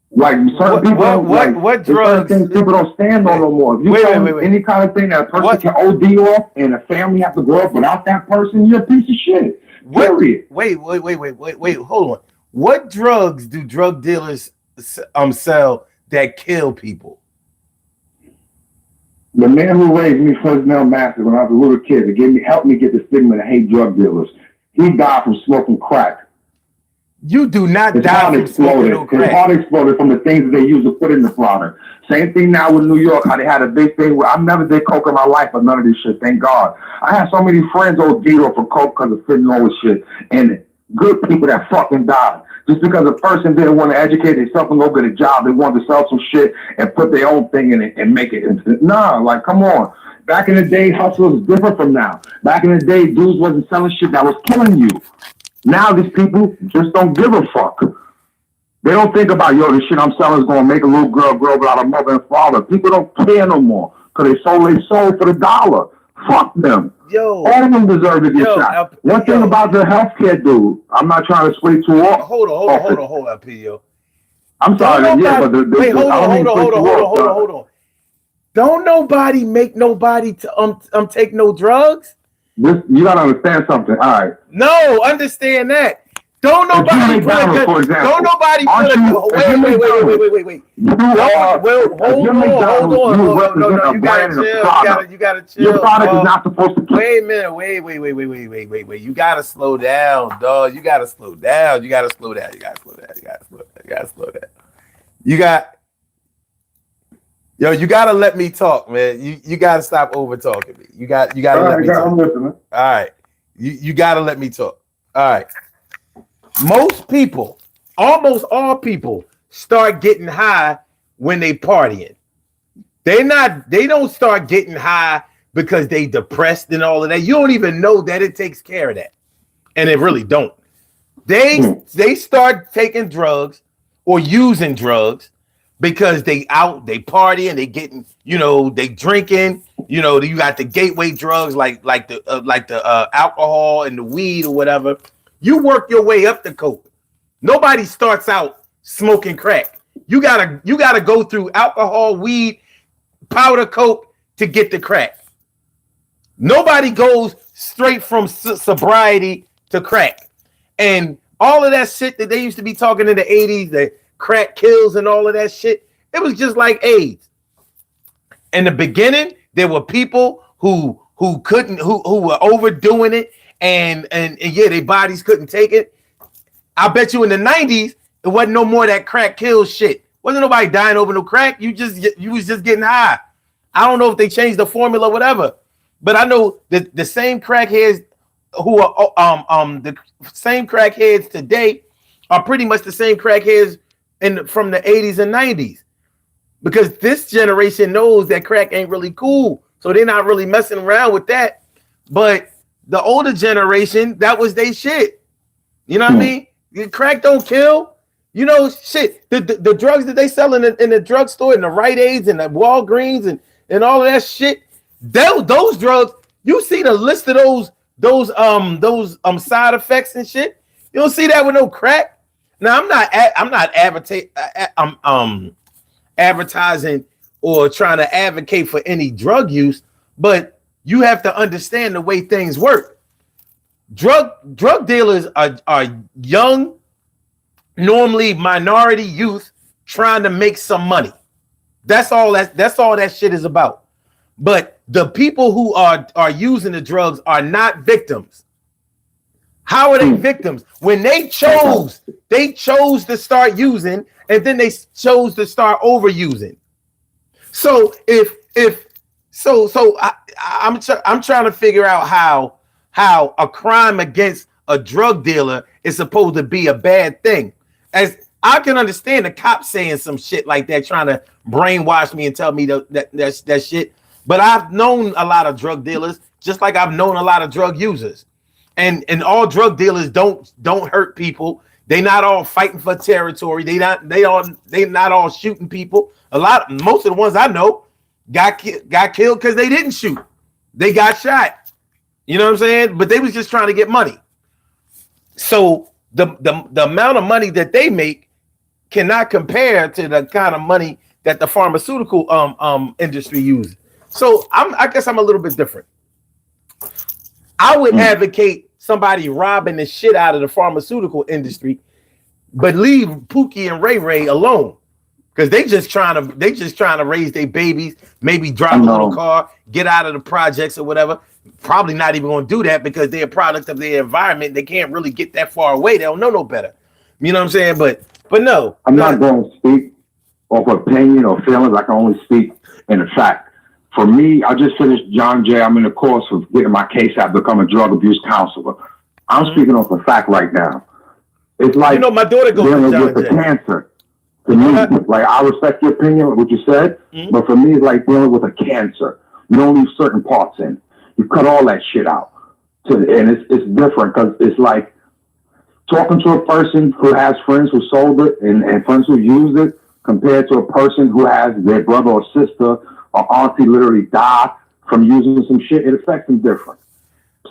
B: Like certain people,
A: what drugs?
B: Things people don't stand on no more. If you tell any kind of thing that a person can OD off, and a family have to grow up without that person, you're a piece of shit. Period.
A: Wait, hold on. What drugs do drug dealers sell that kill people?
B: The man who raised me, Fresnel Master, when I was a little kid, helped me get the stigma to hate drug dealers. He died from smoking crack.
A: You do not die from smoking no crack.
B: His heart exploded from the things that they used to put in the product. Same thing now with New York, how they had a big thing where I never did coke in my life, but none of this shit, thank God. I had so many friends OD'd for coke because of fentanyl and shit, and good people that fucking died. Just because a person didn't want to educate themselves and go get a job, they wanted to sell some shit and put their own thing in it and make it. Nah, like, come on. Back in the day, hustle was different from now. Back in the day, dudes wasn't selling shit that was killing you. Now these people just don't give a fuck. They don't think about, the shit I'm selling is going to make a little girl grow without a mother and father. People don't care no more because they sold their soul for the dollar. Fuck them. All of them deserve to get shot. One thing about the healthcare dude, I'm not trying to sway too off.
A: Hold on, P.O.
B: I'm sorry.
A: Hold on. Don't nobody make nobody to take no drugs?
B: You gotta understand something. All right.
A: No, understand that. Don't nobody put a good. Don't nobody put a. Wait. Hold on. No. You gotta chill.
B: Your product is not supposed to.
A: Wait a minute. Wait. You gotta slow down, dog. You gotta slow down. You gotta slow down. You gotta let me talk, man. You gotta stop over talking me. You gotta let me talk.
B: I'm listening.
A: All right. You gotta let me talk. All right. Most people, almost all people, start getting high when they partying. They don't start getting high because they depressed and all of that. You don't even know that it takes care of that. And it really don't. They start taking drugs or using drugs because they partying, they getting, they drinking, you got the gateway drugs like the alcohol and the weed or whatever. You work your way up the coke. Nobody starts out smoking crack. You gotta go through alcohol, weed, powder coke to get the crack. Nobody goes straight from sobriety to crack. And all of that shit that they used to be talking in the 80s, the crack kills and all of that shit, it was just like AIDS. In the beginning, there were people who were overdoing it, and yeah, their bodies couldn't take it. I bet you in the 90s, it wasn't no more that crack kills shit. Wasn't nobody dying over no crack. You was just getting high. I don't know if they changed the formula or whatever, but I know that the same crackheads who are the same crackheads today are pretty much the same crackheads from the 80s and 90s, because this generation knows that crack ain't really cool, so they're not really messing around with that. But the older generation, that was their shit. You know what I mean? Crack don't kill. Shit. The drugs that they sell in the drugstore, and the Rite Aids and the Walgreens and all of that shit, those drugs, you see the list of those side effects and shit. You don't see that with no crack. Now I'm not advertising or trying to advocate for any drug use, but you have to understand the way things work. Drug dealers are young, normally minority youth trying to make some money. That's all that shit is about. But the people who are using the drugs are not victims. How are they victims? When they chose to start using, and then they chose to start overusing. So I'm trying to figure out how a crime against a drug dealer is supposed to be a bad thing. As I can understand the cops saying some shit like that, trying to brainwash me and tell me that shit. But I've known a lot of drug dealers, just like I've known a lot of drug users. And all drug dealers don't hurt people. They not all fighting for territory. They not all shooting people. Most of the ones I know got killed because they didn't shoot. They got shot. You know what I'm saying? But they was just trying to get money. So the amount of money that they make cannot compare to the kind of money that the pharmaceutical industry uses. So I guess I'm a little bit different. I would advocate somebody robbing the shit out of the pharmaceutical industry, but leave Pookie and Ray Ray alone, because they just trying to raise their babies, maybe drive a little car, get out of the projects or whatever. Probably not even going to do that because they're a product of their environment. They can't really get that far away. They don't know no better. You know what I'm saying? But no,
B: I'm not going to speak off opinion or feelings. I can only speak in a fact. For me, I just finished John Jay. I'm in the course of getting my case out, become a drug abuse counselor. I'm speaking off a fact right now. It's like,
A: my daughter goes
B: dealing
A: to John
B: with the
A: Jay.
B: cancer. To me, like, I respect your opinion, what you said, but for me, it's like dealing with a cancer. You don't leave certain parts in. You cut all that shit out. And it's different because it's like talking to a person who has friends who sold it and friends who used it compared to a person who has their brother or sister or auntie literally die from using some shit. It affects them different.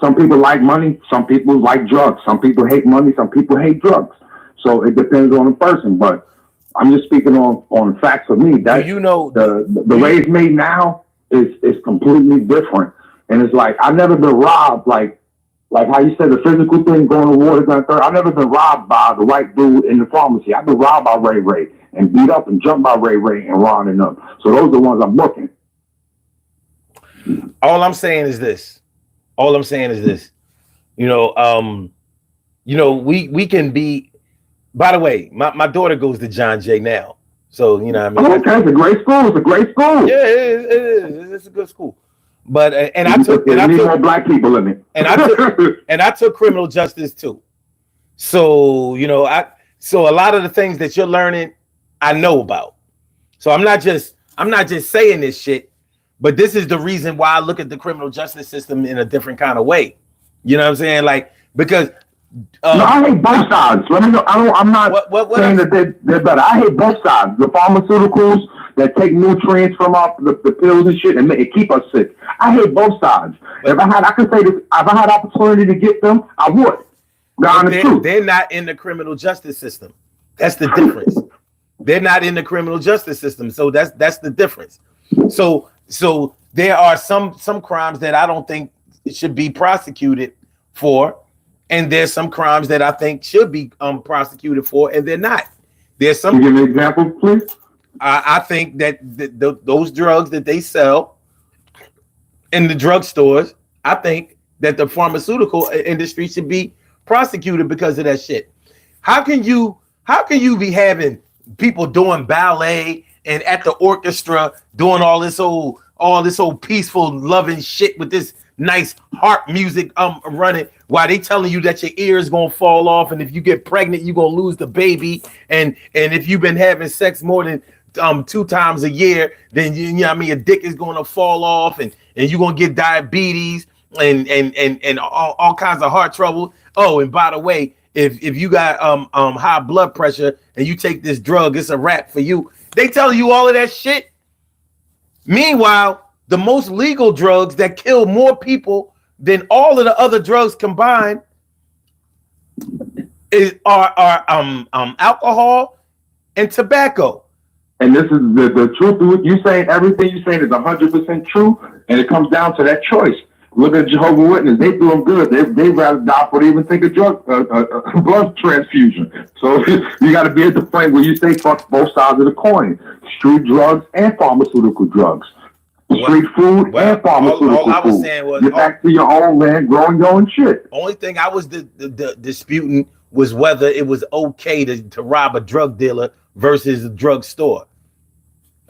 B: Some people like money. Some people like drugs. Some people hate money. Some people hate drugs. So it depends on the person. But I'm just speaking on facts of me. That the way it's made now is completely different. And it's like, I've never been robbed, like how you said, the physical thing, going to war, I've never been robbed by the white dude in the pharmacy. I've been robbed by Ray Ray and beat up and jumped by Ray Ray and Ron and them. So those are the ones I'm looking.
A: All I'm saying is this. We can be. By the way, my daughter goes to John Jay now, so you know what I mean.
B: Okay, it's a great school. It's a great school.
A: Yeah, it is. It's a good school. But I took
B: more black people in it.
A: and I took criminal justice too. So so a lot of the things that you're learning, I know about. So I'm not just saying this shit, but this is the reason why I look at the criminal justice system in a different kind of way. You know what I'm saying? Like, because
B: no, I hate both sides. Let me know. I'm not saying that they're better. I hate both sides. The pharmaceuticals that take nutrients from the pills and shit and keep us sick. I hate both sides. If I had opportunity to get them, I would.
A: They're not in the criminal justice system. That's the difference. They're not in the criminal justice system. So that's the difference. So there are some crimes that I don't think should be prosecuted for, and there's some crimes that I think should be prosecuted for, and they're not. There's some.
B: Can you give me an example, please?
A: I think that those drugs that they sell in the drugstores, I think that the pharmaceutical industry should be prosecuted because of that shit. How can you be having people doing ballet and at the orchestra doing all this old peaceful loving shit with this nice harp music running while they telling you that your ear is gonna fall off, and if you get pregnant you're gonna lose the baby, and if you've been having sex more than 2 times a year, then you know what I mean, your dick is gonna fall off, and you're gonna get diabetes and all kinds of heart trouble. Oh, and by the way, if you got high blood pressure and you take this drug, it's a wrap for you. They tell you all of that shit. Meanwhile, the most legal drugs that kill more people than all of the other drugs combined are alcohol and tobacco.
B: And this is the truth of what you saying. Everything you saying is 100% true, and it comes down to that choice. Look at Jehovah's Witness. They do them good. They rather die before they even think of blood transfusion. So you got to be at the point where you say fuck both sides of the coin: street drugs and pharmaceutical drugs, street food and pharmaceutical
A: all I was
B: food.
A: saying was
B: get back to your own land, growing your own shit.
A: Only thing I was disputing was whether it was okay to rob a drug dealer versus a drug store.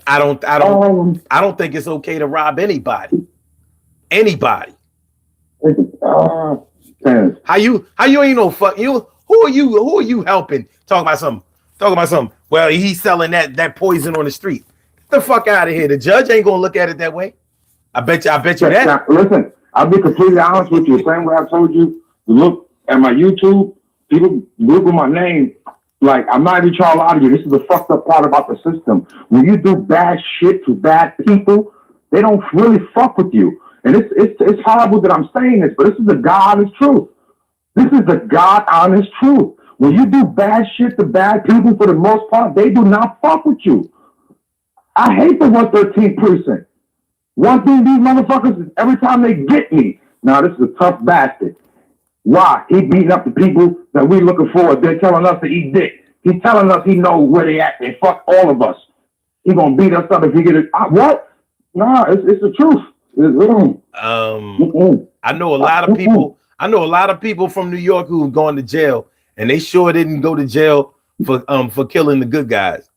A: I don't think it's okay to rob anybody. Anybody. How you ain't no fuck you? Who are you helping? Talking about something. Well, he's selling that poison on the street. Get the fuck out of here. The judge ain't gonna look at it that way. I bet you that.
B: Now, listen, I'll be completely honest with you. Same way I told you to look at my YouTube, people Google my name. Like, I'm not even trying to lie to you. This is the fucked up part about the system. When you do bad shit to bad people, they don't really fuck with you. And it's horrible that I'm saying this, but this is the God honest truth. This is the God honest truth. When you do bad shit to bad people, for the most part, they do not fuck with you. I hate the 113th precinct. One thing, these motherfuckers, every time they get me, now this is a tough bastard. Why? He beating up the people that we looking for. They're telling us to eat dick. He's telling us he knows where they at. They fuck all of us. He gonna beat us up if he get it. What? Nah, it's the truth.
A: I know a lot of people. I know a lot of people from New York who've gone to jail, and they sure didn't go to jail for killing the good guys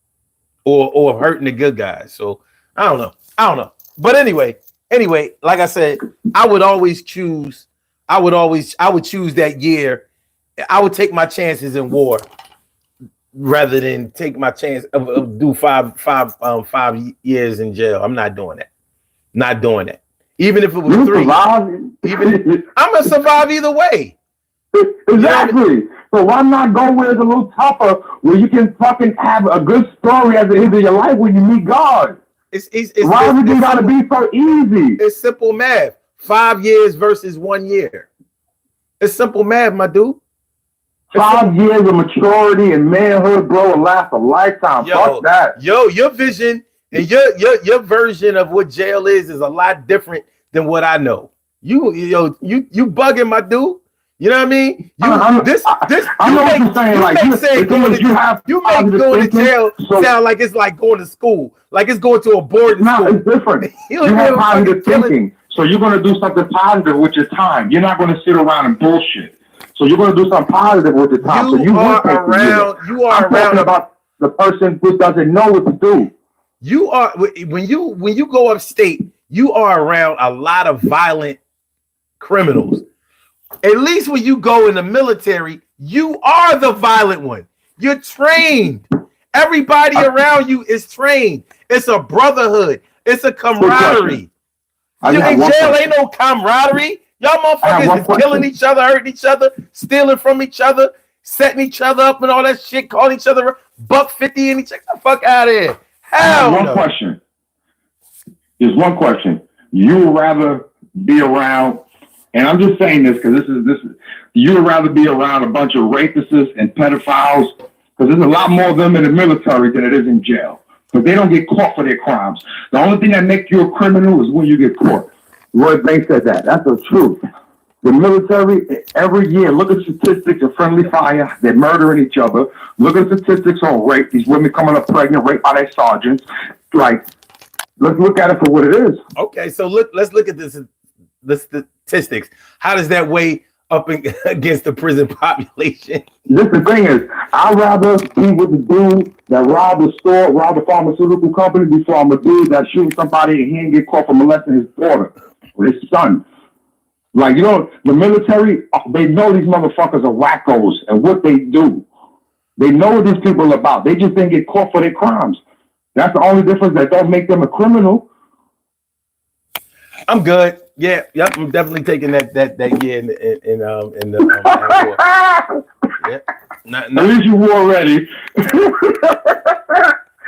A: or hurting the good guys. So I don't know. But anyway, like I said, I would choose that year. I would take my chances in war rather than take my chance of do five years in jail. I'm not doing that. Not doing that. Even if it was 3. I'm gonna survive either way.
B: Exactly. You know? So why not go where it's a little tougher, where you can fucking have a good story at the end of your life when you meet God? Why would it gotta be so easy?
A: It's simple math. 5 years versus 1 year. It's simple math, my dude.
B: 5 years of maturity and manhood, bro, will last a lifetime. Fuck that.
A: Your vision and your version of what jail is a lot different than what I know. You bugging, my dude. You know what I mean? You make going to jail sound like it's like going to school, like it's going to a boarding school.
B: It's different. you have positive thinking, so you're going to do something positive with your time. You're not going to sit around and bullshit. So you're going to do something positive with your time.
A: You are around
B: about the person who doesn't know what to do.
A: You are when you go upstate, you are around a lot of violent criminals. At least when you go in the military, you are the violent one. You're trained. Everybody around you is trained. It's a brotherhood. It's a camaraderie. In jail ain't no camaraderie. Y'all motherfuckers is killing each other, hurting each other, stealing from each other, setting each other up and all that shit, calling each other $1.50 and each other. The fuck out of here. Hell no.
B: Question. There's one question. You would rather be around, and I'm just saying this because this is you would rather be around a bunch of rapists and pedophiles, because there's a lot more of them in the military than it is in jail. But they don't get caught for their crimes. The only thing that makes you a criminal is when you get caught. Roy Banks said that. That's the truth. The military, every year, look at statistics of friendly fire. They're murdering each other. Look at statistics on rape. These women coming up pregnant, raped by their sergeants. Like, let's look at it for what it is.
A: Okay, so let's look at the statistics. How does that weigh up against the prison population?
B: The thing is, I'd rather be with the dude that robbed the store, robbed the pharmaceutical company, before I'm a dude that shooting somebody and he didn't get caught for molesting his daughter or his son. Like, you know, the military, they know these motherfuckers are wackos and what they do. They know what these people are about. They just didn't get caught for their crimes. That's the only difference that don't make them a criminal.
A: I'm good. Yeah, yep. I'm definitely taking that year in the yeah.
B: At least you were ready.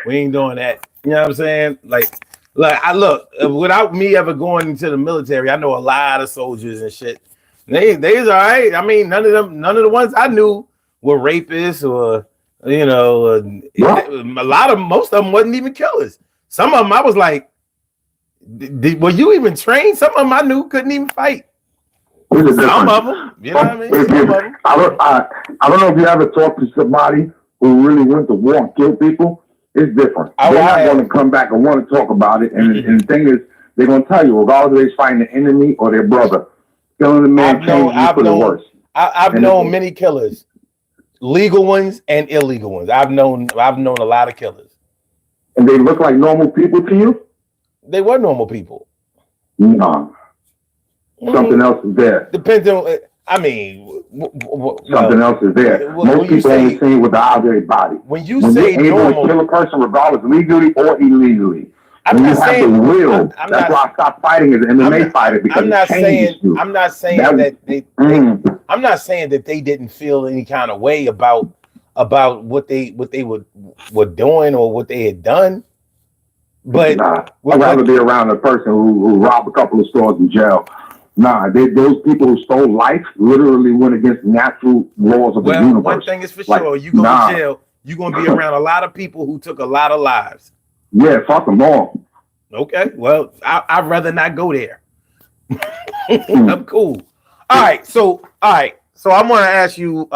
A: We ain't doing that. You know what I'm saying? Like without me ever going into the military, I know a lot of soldiers and shit. They's all right. I mean, none of the ones I knew were rapists or most of them wasn't even killers. Some of them I was like, were you even trained? Some of them I knew couldn't even fight.
B: There's a
A: Some
B: difference.
A: of them, you know what I mean?
B: If
A: Some
B: you-
A: of them.
B: I don't know if you ever talked to somebody who really went to war and killed people. It's different.
A: Oh,
B: They're
A: I
B: not
A: have.
B: going to come back and want to talk about it. And the thing is, they're going to tell you, regardless if they're fighting the enemy or their brother, killing the man changes you for the worse.
A: I've known many killers, legal ones and illegal ones. I've known a lot of killers.
B: And they look like normal people to you?
A: They were normal people.
B: No. Something else is there.
A: Depends on. I mean,
B: Something else is there. Most people only see with the eye of their body.
A: When you
B: When
A: say
B: you're able
A: normal,
B: to kill a person regardless legally or illegally,
A: I'm
B: when
A: not
B: you have
A: saying,
B: the will,
A: I'm
B: that's
A: not,
B: why I stopped fighting as an MMA fighter, because it changes you.
A: I'm not saying that they I'm not saying that they didn't feel any kind of way about what they were doing or what they had done. But
B: I'd rather be around a person who robbed a couple of stores in jail. Those people who stole life literally went against natural laws of the universe.
A: One thing is for sure, you go to jail, you're gonna be around a lot of people who took a lot of lives.
B: Yeah, fuck them all.
A: Okay, well, I'd rather not go there. I'm cool. All right, so I'm gonna ask you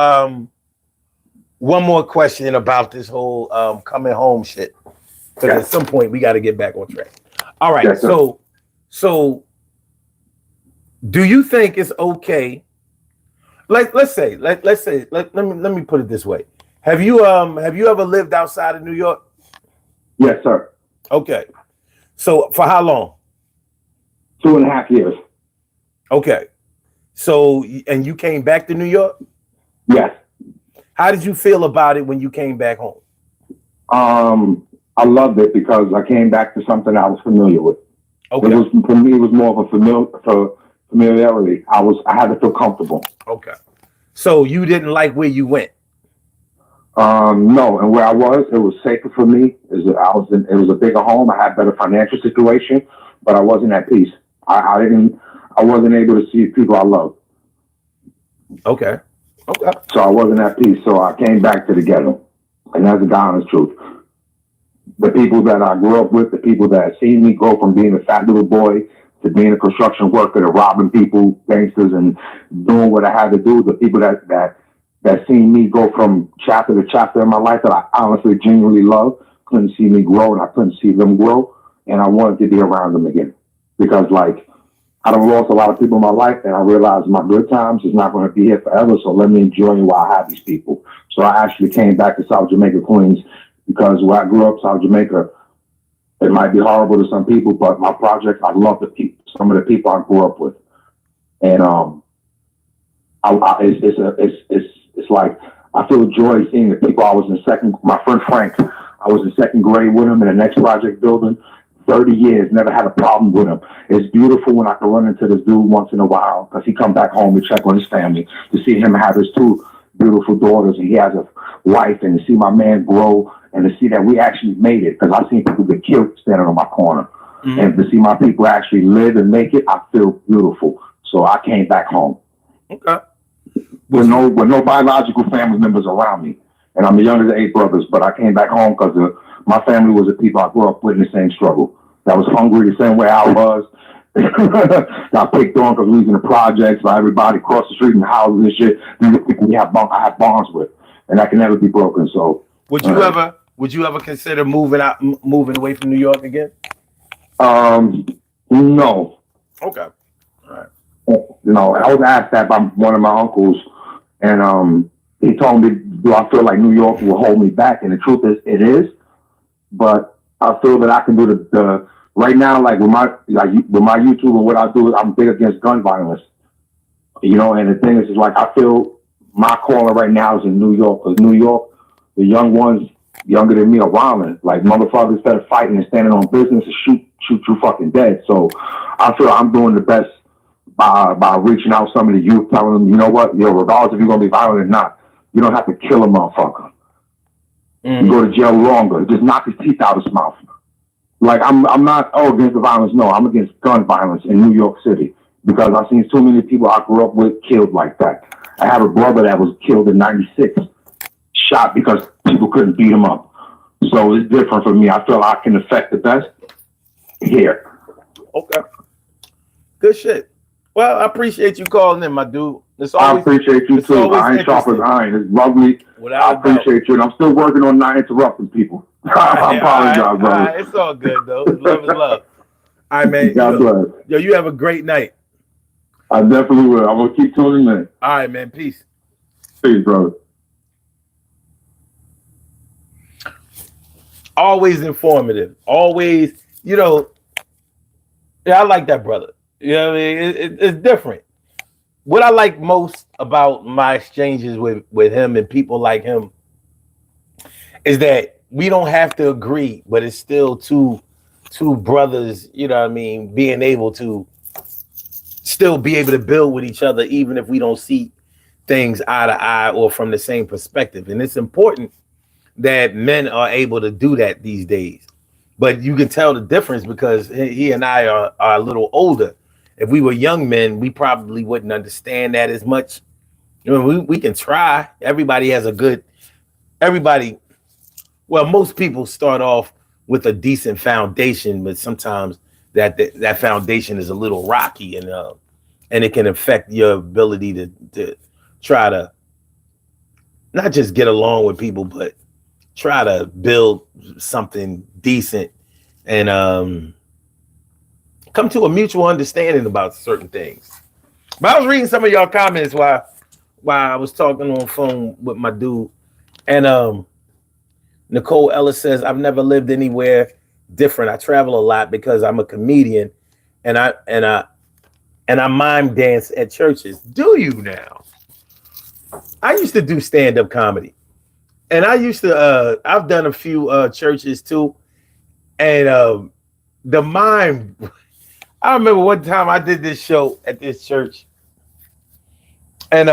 A: one more question about this whole coming home shit. Because at some point we got to get back on track. All right,
B: yes,
A: so do you think it's okay? Like, let's say, let me put it this way. Have you ever lived outside of New York?
B: Yes, sir.
A: Okay. So for how long?
B: 2.5 years.
A: Okay. So, and you came back to New York?
B: Yes.
A: How did you feel about it when you came back home?
B: I loved it because I came back to something I was familiar with.
A: Okay.
B: For me, it was more of a familiarity. I had to feel comfortable.
A: Okay. So you didn't like where you went?
B: No, and where I was, it was safer for me. It was a bigger home. I had better financial situation, but I wasn't at peace. I wasn't able to see people I loved.
A: Okay.
B: So I wasn't at peace. So I came back to the ghetto, and that's the honest truth. The people that I grew up with, the people that had seen me go from being a fat little boy to being a construction worker to robbing people, gangsters, and doing what I had to do. The people that seen me go from chapter to chapter in my life that I honestly, genuinely love, couldn't see me grow, and I couldn't see them grow, and I wanted to be around them again. Because, like, I done lost a lot of people in my life, and I realized my good times is not going to be here forever, so let me enjoy while I have these people. So I actually came back to South Jamaica, Queens, because where I grew up, South Jamaica, it might be horrible to some people, but my projects, I love the people, some of the people I grew up with. And it's like, I feel joy seeing the people. My friend Frank, I was in second grade with him in the next project building, 30 years, never had a problem with him. It's beautiful when I can run into this dude once in a while, because he come back home to check on his family, to see him have his 2 beautiful daughters, and he has a wife, and to see my man grow, and to see that we actually made it, because I've seen people get killed standing on my corner. Mm-hmm. And to see my people actually live and make it, I feel beautiful. So I came back home.
A: Okay.
B: With no biological family members around me. And I'm the youngest of 8 brothers, but I came back home because my family was the people I grew up with in the same struggle. That was hungry the same way I was. Got picked on because we was in the projects by everybody across the street in the houses and shit. These are people I have bonds with, and that can never be broken. So
A: would you ever consider moving away from New York again?
B: No.
A: Okay. All right.
B: No, I was asked that by one of my uncles, and he told me, do I feel like New York will hold me back? And the truth is, it is. But I feel that I can do the right now, like with my YouTube and what I do, I'm big against gun violence. You know, and the thing is like I feel my calling right now is in New York, because New York, the young ones younger than me are wilding. Like motherfuckers instead of fighting and standing on business and shoot you fucking dead. So I feel I'm doing the best by reaching out some of the youth, telling them, you know what, regardless if you're gonna be violent or not, you don't have to kill a motherfucker. You go to jail longer. Just knock his teeth out his mouth. Like I'm not against the violence. No, I'm against gun violence in New York City, because I've seen so many people I grew up with killed like that. I have a brother that was killed in '96, shot because people couldn't beat him up. So it's different for me. I feel I can affect the best here.
A: Okay. Good shit. Well, I appreciate you calling in, my dude.
B: I appreciate you
A: it's
B: too.
A: always
B: Iron sharp as
A: interesting.
B: iron. It's lovely.
A: Without
B: I appreciate you, and I'm still working on not interrupting people. I apologize, brother.
A: It's all good though. Love is love. All right, man.
B: God bless.
A: Yo, you have a great night.
B: I definitely will. I'm gonna keep tuning in.
A: All right, man. Peace.
B: Peace, brother.
A: Always informative. Always, yeah, I like that brother. You know what I mean? It's different. What I like most about my exchanges with him and people like him is that we don't have to agree, but it's still two brothers, you know what I mean, being able to still be able to build with each other, even if we don't see things eye to eye or from the same perspective. And it's important that men are able to do that these days. But you can tell the difference because he and I are a little older. If we were young men, we probably wouldn't understand that as much. We can try. Well, most people start off with a decent foundation, but sometimes that foundation is a little rocky, and it can affect your ability to try to not just get along with people, but try to build something decent and come to a mutual understanding about certain things. But I was reading some of y'all comments while I was talking on the phone with my dude, and Nicole Ellis says, I've never lived anywhere different. I travel a lot because I'm a comedian and I mime dance at churches. Do you now? I used to do stand-up comedy. And I used to I've done a few churches too. And the mime, I remember one time I did this show at this church. And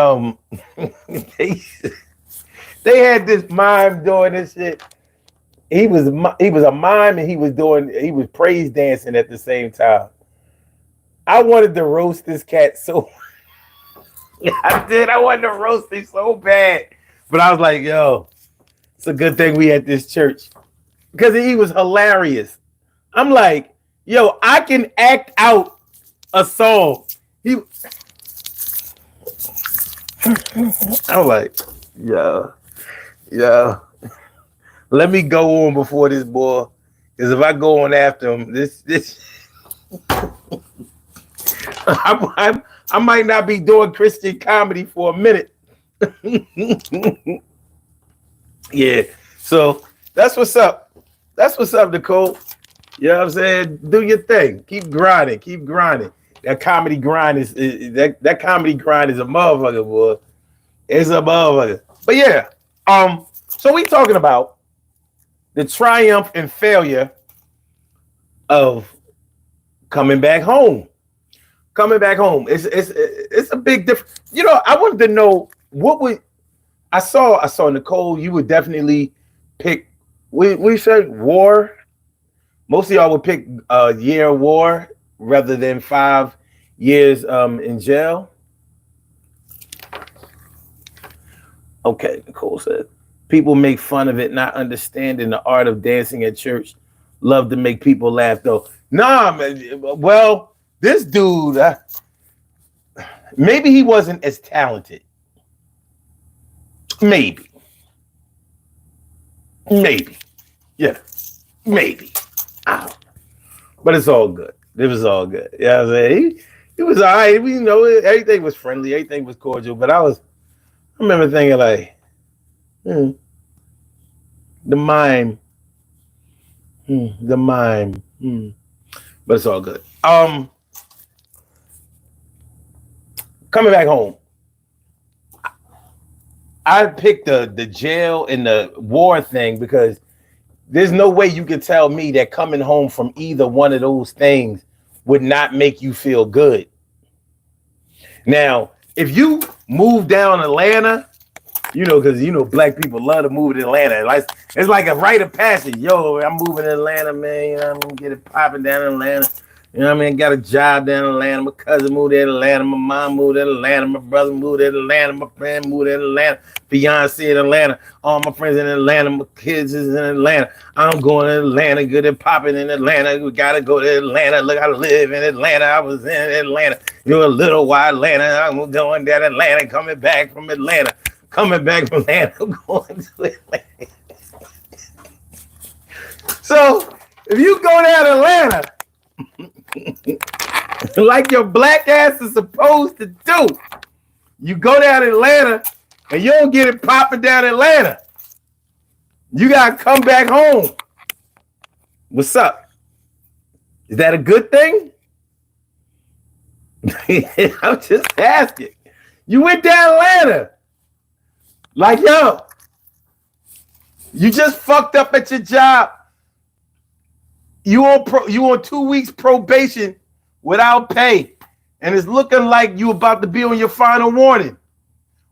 A: they had this mime doing this shit. He was a mime and he was praise dancing at the same time. I wanted to roast this cat so I did. I wanted to roast him so bad. But I was like, yo, it's a good thing we at this church. Because he was hilarious. I'm like, yo, I can act out a song. I'm like, yo. Let me go on before this boy. Because if I go on after him, this I might not be doing Christian comedy for a minute. Yeah. So that's what's up. That's what's up, Nicole. You know what I'm saying? Do your thing. Keep grinding. That comedy grind is that comedy grind is a motherfucker, boy. It's a motherfucker. But yeah. So we talking about the triumph and failure of coming back home. It's a big difference. I wanted to know I saw Nicole. You would definitely pick. We said war. Most of y'all would pick a year of war rather than 5 years in jail. Okay, Nicole said. People make fun of it, not understanding the art of dancing at church. Love to make people laugh, though. Nah, man, well, this dude, maybe he wasn't as talented. Maybe. Yeah, maybe. But it's all good. It was all good. Yeah, I'm saying? He was all right. Everything was friendly. Everything was cordial. But I remember thinking like, the mime. But it's all good. Coming back home. I picked the jail and the war thing because there's no way you could tell me that coming home from either one of those things would not make you feel good. Now, if you move down Atlanta, because black people love to move to Atlanta. It's like a rite of passage. Yo, I'm moving to Atlanta, man. I'm gonna get it popping down in Atlanta. You know what I mean? Got a job down in Atlanta. My cousin moved to Atlanta. My mom moved to Atlanta. My brother moved to Atlanta. My friend moved to Atlanta. Fiance in Atlanta. All my friends in Atlanta. My kids is in Atlanta. I'm going to Atlanta. Good at popping in Atlanta. We got to go to Atlanta. Look, I live in Atlanta. I was in Atlanta. You're a little while Atlanta. I'm going down Atlanta. Coming back from Atlanta. Coming back from Atlanta. I'm going to Atlanta. So, if you go down to Atlanta, like your black ass is supposed to do, you go down to Atlanta and you don't get it popping down Atlanta. You gotta come back home. What's up? Is that a good thing? I'm just asking. You went down Atlanta. Like, yo, you just fucked up at your job. You on 2 weeks probation without pay, and it's looking like you about to be on your final warning.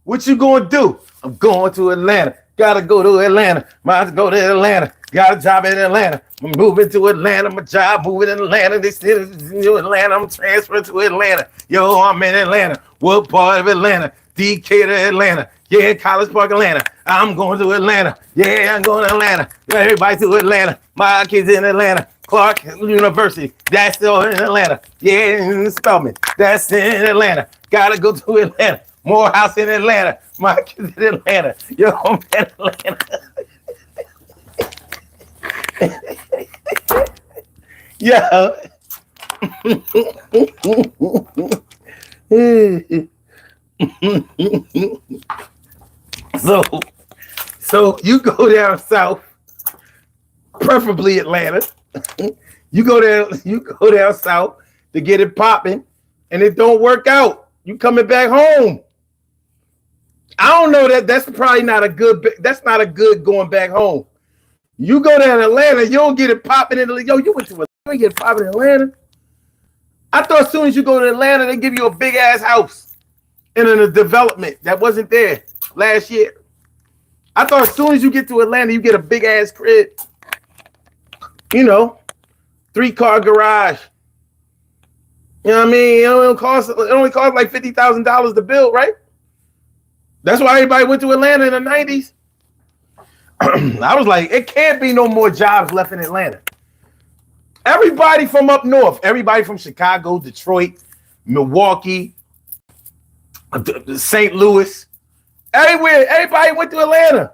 A: What you gonna do? I'm going to Atlanta. Gotta go to Atlanta. Might go to Atlanta. Got a job in Atlanta. I'm moving to Atlanta. My job moving in Atlanta. They said in Atlanta. I'm transferring to Atlanta. Yo, I'm in Atlanta. What part of Atlanta? Decatur, Atlanta. Yeah, College Park, Atlanta. I'm going to Atlanta. Yeah, I'm going to Atlanta. Everybody to Atlanta. My kids in Atlanta. Clark University. That's still in Atlanta. Yeah, Spelman. That's in Atlanta. Gotta go to Atlanta. Morehouse in Atlanta. My kids in Atlanta. Yo, I'm in Atlanta. Yeah. So you go down south, preferably Atlanta. You go down south to get it popping, and it don't work out. You coming back home. I don't know that's probably not a good. That's not a good going back home. You go down to Atlanta, you don't get it popping in. Yo, you went to Atlanta, you get it popping in Atlanta. I thought as soon as you go to Atlanta, they give you a big ass house in a development that wasn't there last year. I thought as soon as you get to Atlanta, you get a big ass crib. You know, 3-car garage. You know what I mean? It only costs like $50,000 to build, right? That's why everybody went to Atlanta in the 90s. I was like, it can't be no more jobs left in Atlanta. Everybody from up north, everybody from Chicago, Detroit, Milwaukee, St. Louis, everywhere, everybody went to Atlanta.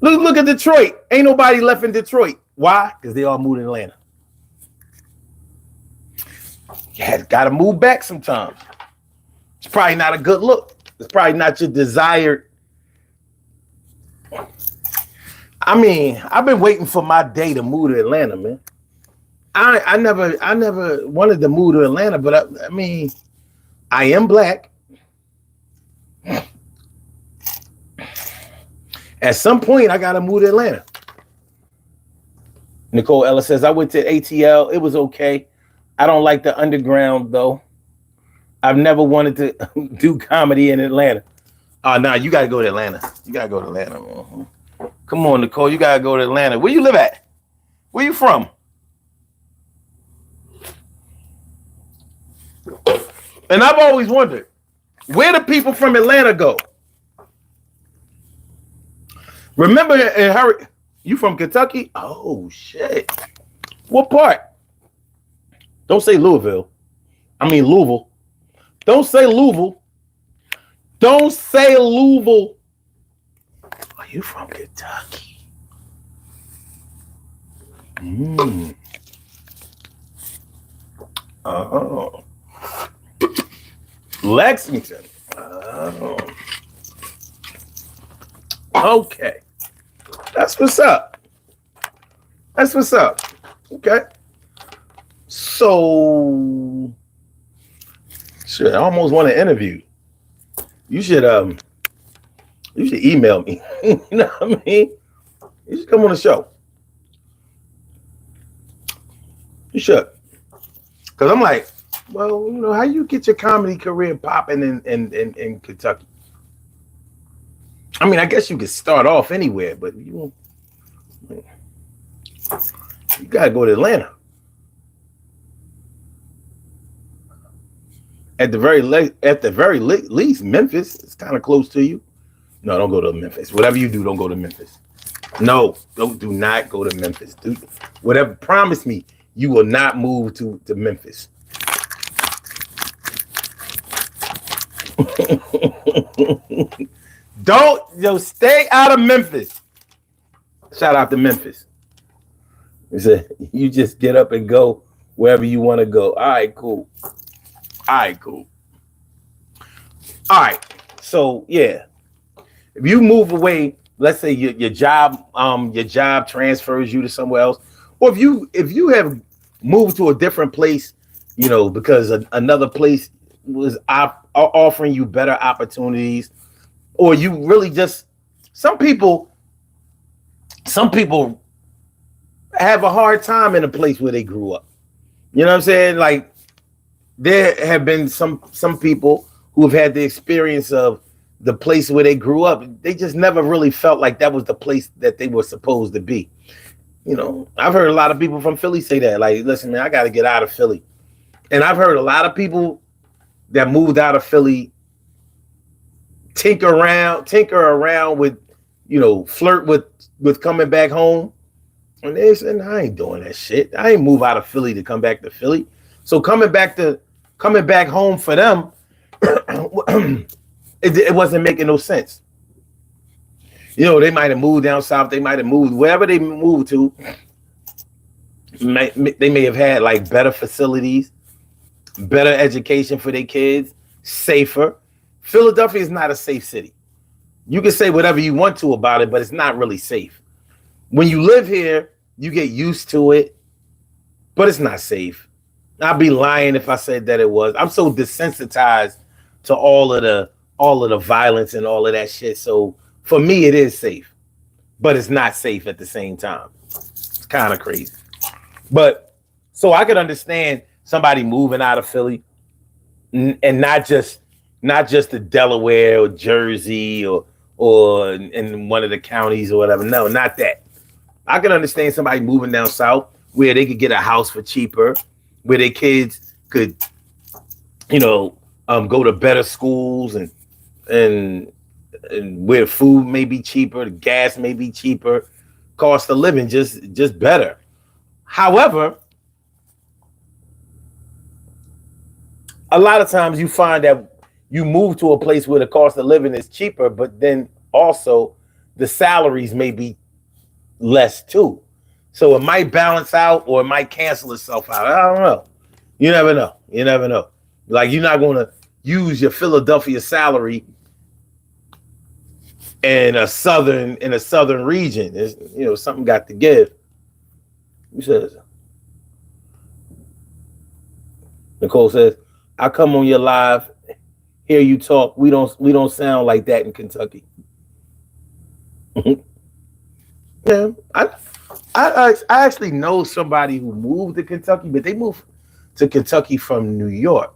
A: Look at Detroit. Ain't nobody left in Detroit. Why? Because they all moved to Atlanta. Yeah, got to move back sometimes. It's probably not a good look. It's probably not your desired. I mean, I've been waiting for my day to move to Atlanta, man. I never wanted to move to Atlanta, but I mean, I am black. At some point, I got to move to Atlanta. Nicole Ellis says, I went to ATL. It was okay. I don't like the underground, though. I've never wanted to do comedy in Atlanta. Nah, you got to go to Atlanta. You got to go to Atlanta. Uh-huh. Come on, Nicole. You got to go to Atlanta. Where you live at? Where you from? And I've always wondered, where do people from Atlanta go? Remember, you from Kentucky? Oh, shit. What part? Don't say Louisville. I mean Louisville. Don't say Louisville. Don't say Louisville. Are you from Kentucky? Oh. Lexington. Oh. Okay. That's what's up. That's what's up. Okay. So, shit, I almost want to interview. You should email me. You know what I mean? You should come on the show. You should. Because I'm like, well, you know, how you get your comedy career popping in Kentucky? I mean, I guess you could start off anywhere, but you You gotta go to Atlanta. At the very least, Memphis is kind of close to you. No, don't go to Memphis. Whatever you do, don't go to Memphis. No, do not go to Memphis. Dude, whatever, promise me you will not move to Memphis. Stay out of Memphis. Shout out to Memphis. He said, you just get up and go wherever you want to go. All right, cool. All right. So yeah, if you move away, let's say your job transfers you to somewhere else, or if you have moved to a different place, because another place was offering you better opportunities, or you really just some people have a hard time in a place where they grew up. You know what I'm saying? Like there have been some people who have had the experience of the place where they grew up. They just never really felt like that was the place that they were supposed to be. I've heard a lot of people from Philly say that, like, listen, man, I got to get out of Philly. And I've heard a lot of people that moved out of Philly tinker around with, flirt with coming back home. And they said, I ain't doing that shit. I ain't move out of Philly to come back to Philly. So coming back home for them, it wasn't making no sense. They might have moved down south. They might have moved wherever they moved to. They may have had like better facilities, better education for their kids, safer. Philadelphia is not a safe city. You can say whatever you want to about it, but it's not really safe. When you live here, you get used to it, but it's not safe. I'd be lying if I said that it was. I'm so desensitized to all of the violence and all of that shit. So for me, it is safe, but it's not safe at the same time. It's kind of crazy. But so I could understand somebody moving out of Philly and not just to Delaware or Jersey or in one of the counties or whatever. No, not that. I can understand somebody moving down south where they could get a house for cheaper, where their kids could, go to better schools and where food may be cheaper, the gas may be cheaper, cost of living just better. However, a lot of times you find that you move to a place where the cost of living is cheaper, but then also the salaries may be less too. So it might balance out or it might cancel itself out. I don't know. You never know. Like you're not going to use your Philadelphia salary in a southern region. It's, something got to give. Who says? Nicole says, I come on your live, hear you talk. We don't sound like that in Kentucky. Yeah, I actually know somebody who moved to Kentucky, but they moved to Kentucky from New York.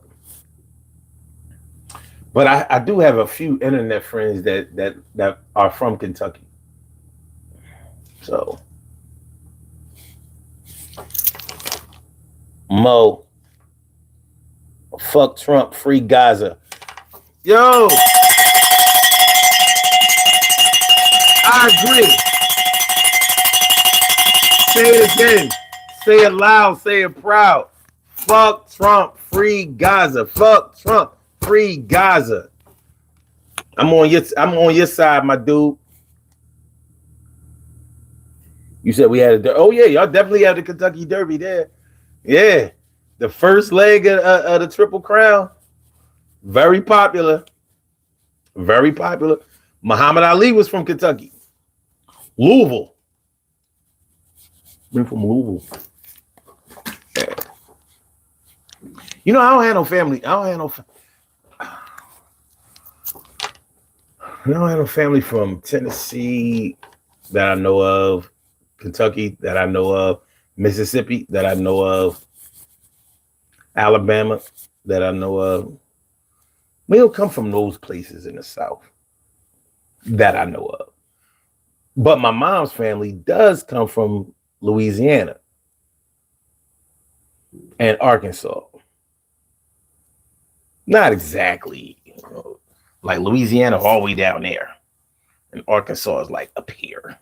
A: But I do have a few internet friends that are from Kentucky. So Mo, fuck Trump, free Gaza. Yo, I agree. Say it again. Say it loud. Say it proud. Fuck Trump, free Gaza. Fuck Trump, free Gaza. I'm on your side, my dude. You said we had oh yeah, y'all definitely have the Kentucky Derby there. Yeah, the first leg of the Triple Crown. Very popular. Very popular. Muhammad Ali was from Kentucky. Louisville. We're from Louisville. Yeah. I don't have no family. I don't have no family from Tennessee that I know of, Kentucky that I know of, Mississippi that I know of, Alabama that I know of. We don't come from those places in the South that I know of. But my mom's family does come from Louisiana. and Arkansas. Not exactly, like Louisiana all the way down there. And Arkansas is like up here.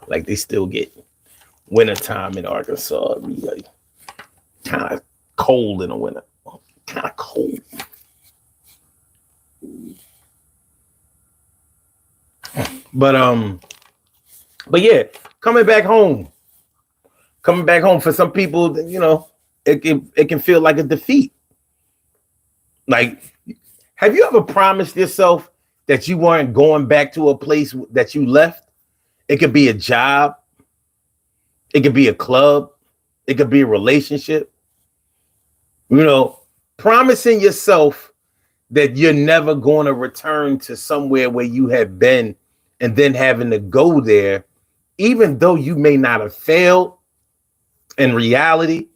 A: Like they still get wintertime in Arkansas. It'd be like kind of cold in the winter. Kind of cold. But yeah, coming back home for some people, it can feel like a defeat. Like, have you ever promised yourself that you weren't going back to a place that you left? It could be a job. It could be a club. It could be a relationship. Promising yourself that you're never going to return to somewhere where you have been and then having to go there, even though you may not have failed, in reality,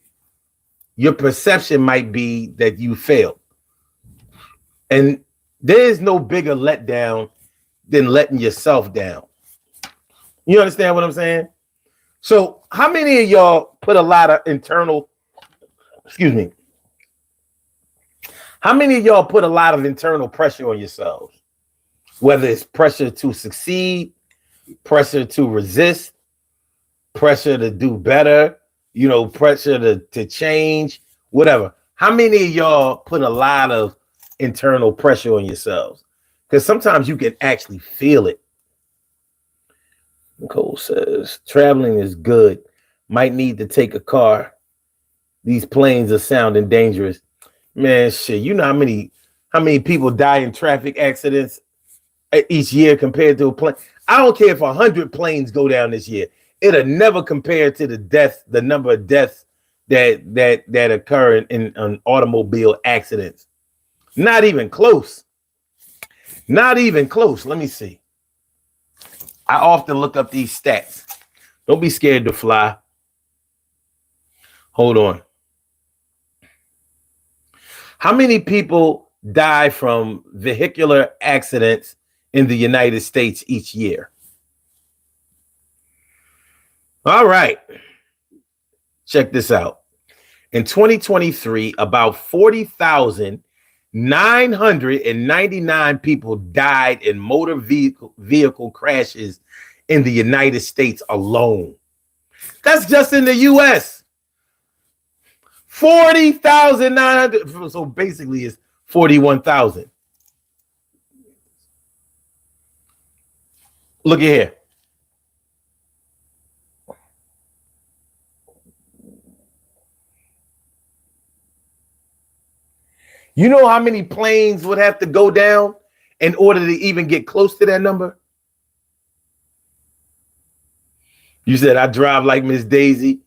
A: your perception might be that you failed. And there is no bigger letdown than letting yourself down. You understand what I'm saying? So how many of y'all put a lot of internal, how many of y'all put a lot of internal pressure on yourselves? Whether it's pressure to succeed, pressure to resist, pressure to do better, pressure to change, whatever. How many of y'all put a lot of internal pressure on yourselves? Because sometimes you can actually feel it. Nicole says, traveling is good. Might need to take a car. These planes are sounding dangerous. Man, shit, you know how many people die in traffic accidents each year compared to a plane? I don't care if 100 planes go down this year. It'll never compare to the number of deaths that occur in automobile accidents. Not even close. Not even close. Let me see. I often look up these stats. Don't be scared to fly. Hold on. How many people die from vehicular accidents in the United States each year? All right. Check this out. In 2023, about 40,999 people died in motor vehicle crashes in the United States alone. That's just in the U.S. 40,900. So basically it's 41,000. Look at here. You know how many planes would have to go down in order to even get close to that number? You said I drive like Miss Daisy.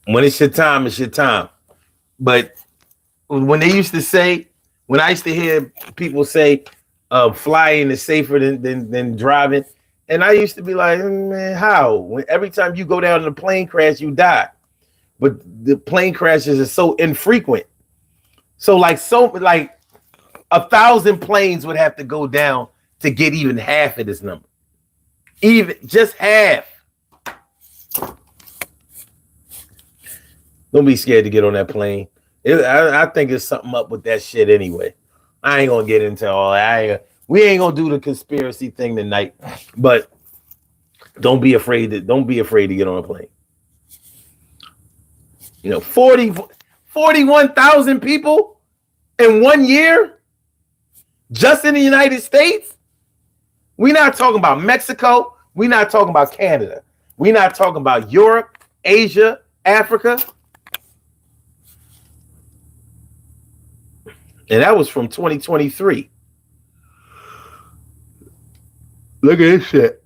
A: When it's your time, it's your time. But when I used to hear people say flying is safer than driving, and I used to be like, man, how? Every time you go down in a plane crash, you die. But the plane crashes are so infrequent. So like 1,000 planes would have to go down to get even half of this number. Even just half. Don't be scared to get on that plane. I think there's something up with that shit anyway. I ain't gonna get into all that. We ain't gonna do the conspiracy thing tonight. But don't be afraid to get on a plane. 41,000 people in 1 year just in the United States. We're not talking about Mexico. We're not talking about Canada. We're not talking about Europe, Asia, Africa. And that was from 2023. Look at this shit.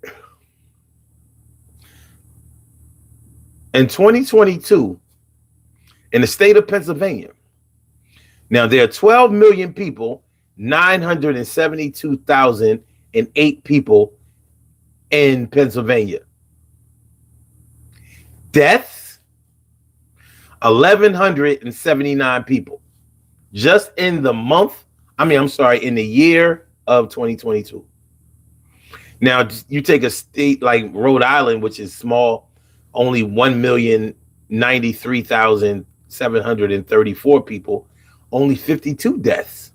A: In 2022, in the state of Pennsylvania, now there are 12 million people, 972,008 people in Pennsylvania. Deaths, 1,179 people. Just in the in the year of 2022. Now, you take a state like Rhode Island, which is small, only 1,093,734 people, only 52 deaths.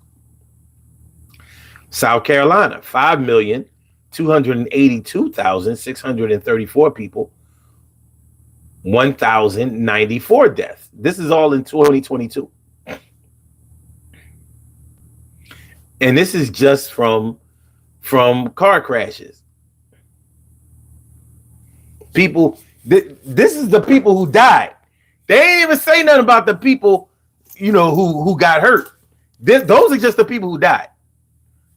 A: South Carolina, 5,282,634 people, 1,094 deaths. This is all in 2022. And this is just from car crashes. People, this is the people who died. They ain't even say nothing about the people, who got hurt. Those are just the people who died.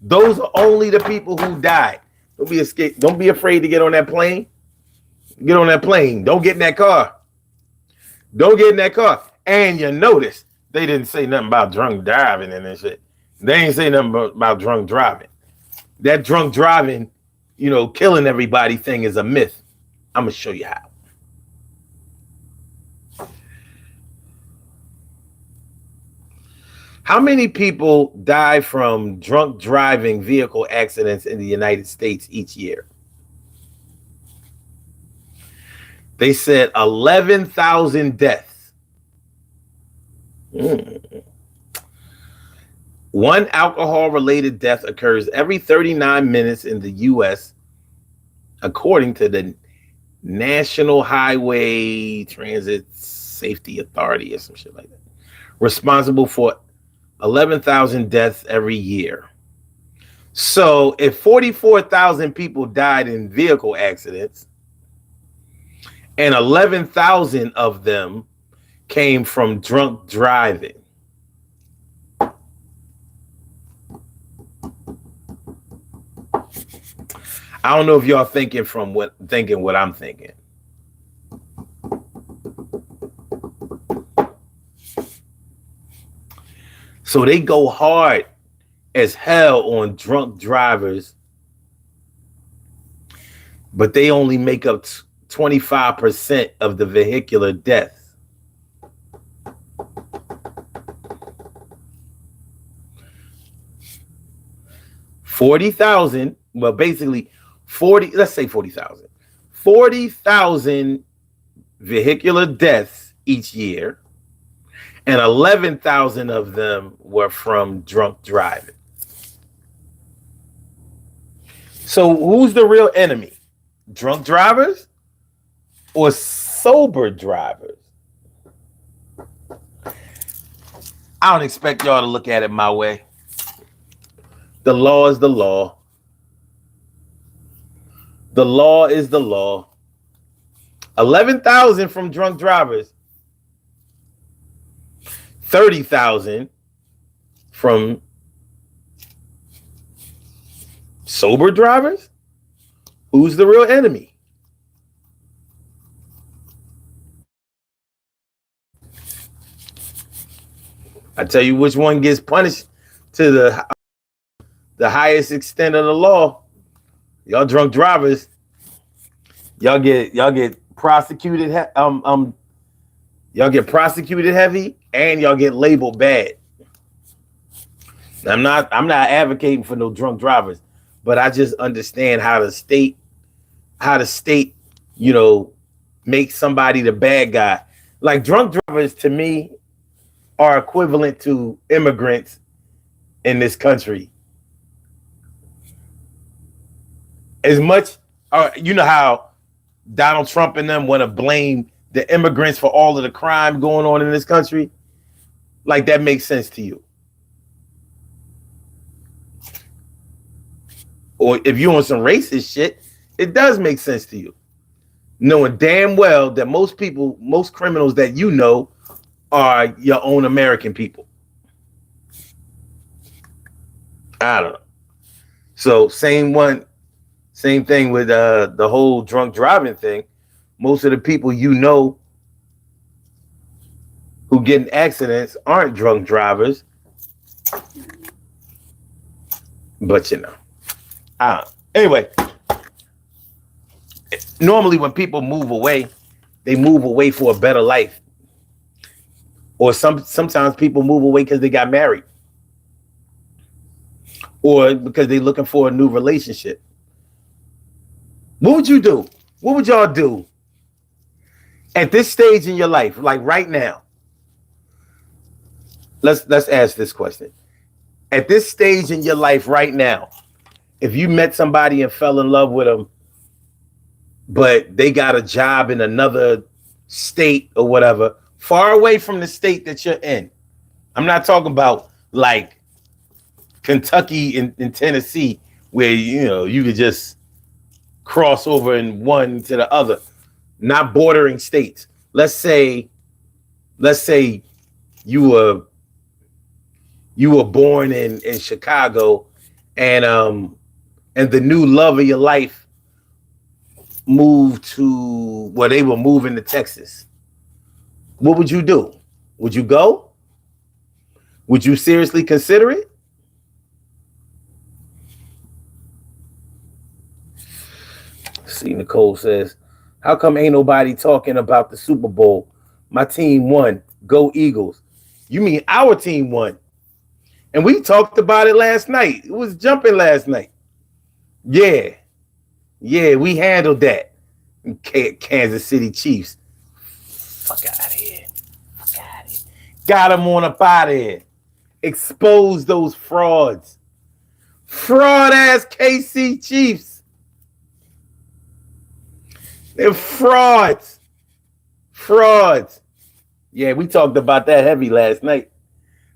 A: Those are only the people who died. Don't be afraid to get on that plane. Get on that plane. Don't get in that car. Don't get in that car. And you notice they didn't say nothing about drunk driving and that shit. They ain't say nothing about drunk driving. That drunk driving, killing everybody thing is a myth. I'm going to show you how. How many people die from drunk driving vehicle accidents in the United States each year? They said 11,000 deaths. One alcohol-related death occurs every 39 minutes in the U.S., according to the National Highway Transit Safety Authority or some shit like that, responsible for 11,000 deaths every year. So if 44,000 people died in vehicle accidents and 11,000 of them came from drunk driving, I don't know if y'all thinking what I'm thinking. So they go hard as hell on drunk drivers, but they only make up 25% of the vehicular deaths. $40,000, well, basically 40,000 vehicular deaths each year, and 11,000 of them were from drunk driving. So who's the real enemy? Drunk drivers or sober drivers? I don't expect y'all to look at it my way. The law is the law. The law is the law. 11,000 from drunk drivers. 30,000 from sober drivers? Who's the real enemy? I tell you which one gets punished to the highest extent of the law. Y'all drunk drivers, y'all get prosecuted. Y'all get prosecuted heavy, and y'all get labeled bad. I'm not advocating for no drunk drivers, but I just understand how the state, makes somebody the bad guy. Like drunk drivers to me are equivalent to immigrants in this country. As much, how Donald Trump and them want to blame the immigrants for all of the crime going on in this country, like that makes sense to you. Or if you're on some racist shit, it does make sense to you. Knowing damn well that most criminals that you know are your own American people. I don't know. So same thing with the whole drunk driving thing. Most of the people who get in accidents aren't drunk drivers. But anyway, normally when people move away, they move away for a better life. Or sometimes people move away because they got married. Or because they're looking for a new relationship. What would you do? What would y'all do At this stage in your life, like right now, let's ask this question. At this stage in your life right now, if you met somebody and fell in love with them, but they got a job in another state or whatever, far away from the state that you're in. I'm not talking about like Kentucky and Tennessee, where you could just cross over in one to the other, not bordering states. Let's say you were born in Chicago, and the new love of your life moved to they were moving to Texas. What would you do? Would you go? Would you seriously consider it? See, Nicole says, how come ain't nobody talking about the Super Bowl? My team won. Go Eagles. You mean our team won? And we talked about it last night. It was jumping last night. Yeah, we handled that. Kansas City Chiefs. Fuck out of here. Got them on up out of here. Expose those frauds. Fraud ass KC Chiefs. They're frauds. Yeah, we talked about that heavy last night.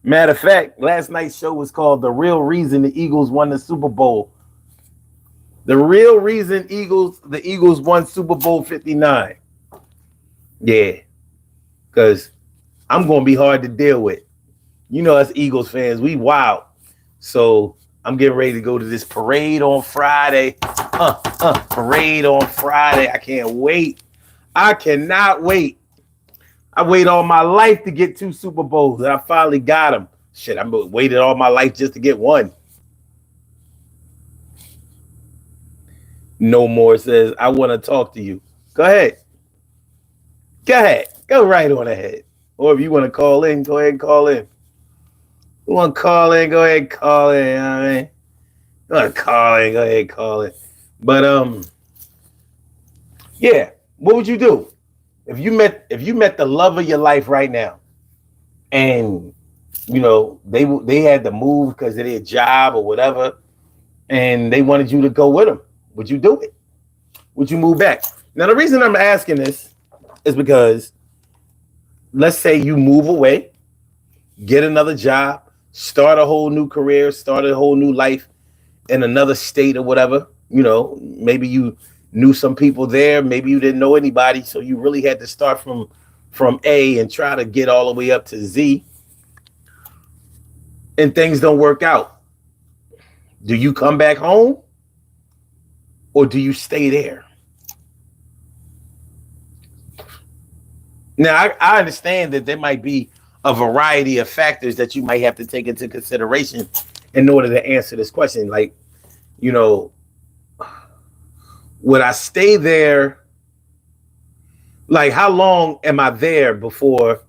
A: Matter of fact, last night's show was called The Real Reason the Eagles Won the Super Bowl. The real reason the Eagles won Super Bowl 59. Yeah, because I'm going to be hard to deal with. You know us Eagles fans, we wild. So I'm getting ready to go to this parade on Friday. Parade on Friday. I can't wait. I cannot wait. I waited all my life to get 2 Super Bowls, and I finally got them. Shit, I waited all my life just to get one. No More says, I want to talk to you. Go ahead. Go right on ahead. Or if you want to call in, go ahead and call in. You want to call in, go ahead and call in. You know what I mean? You want to call in, go ahead and call in. But yeah, what would you do? If you met the love of your life right now, and they had to move because of their job or whatever, and they wanted you to go with them, would you do it? Would you move back? Now, the reason I'm asking this is because let's say you move away, get another job, start a whole new career, start a whole new life in another state or whatever. Maybe you knew some people there, maybe you didn't know anybody, so you really had to start from A and try to get all the way up to Z, and things don't work out. Do you come back home or do you stay there? Now, I understand that there might be a variety of factors that you might have to take into consideration in order to answer this question. Like, would I stay there? Like, how long am I there before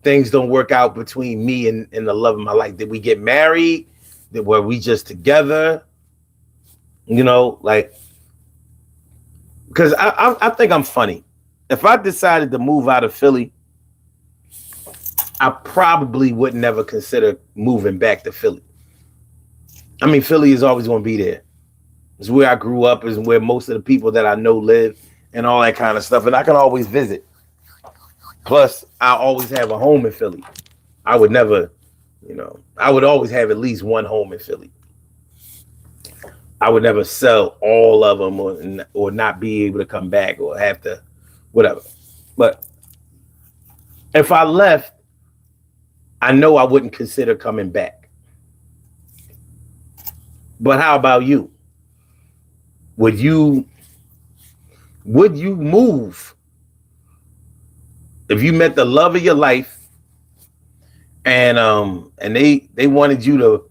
A: things don't work out between me and the love of my life? Did we get married? Were we just together? Like, because I think I'm funny. If I decided to move out of Philly, I probably would never consider moving back to Philly. I mean, Philly is always going to be there. It's where I grew up, is where most of the people that I know live and all that kind of stuff. And I can always visit. Plus, I always have a home in Philly. I would never, I would always have at least one home in Philly. I would never sell all of them or not be able to come back or have to, whatever. But if I left, I know I wouldn't consider coming back. But how about you? Would you move if you met the love of your life and they wanted you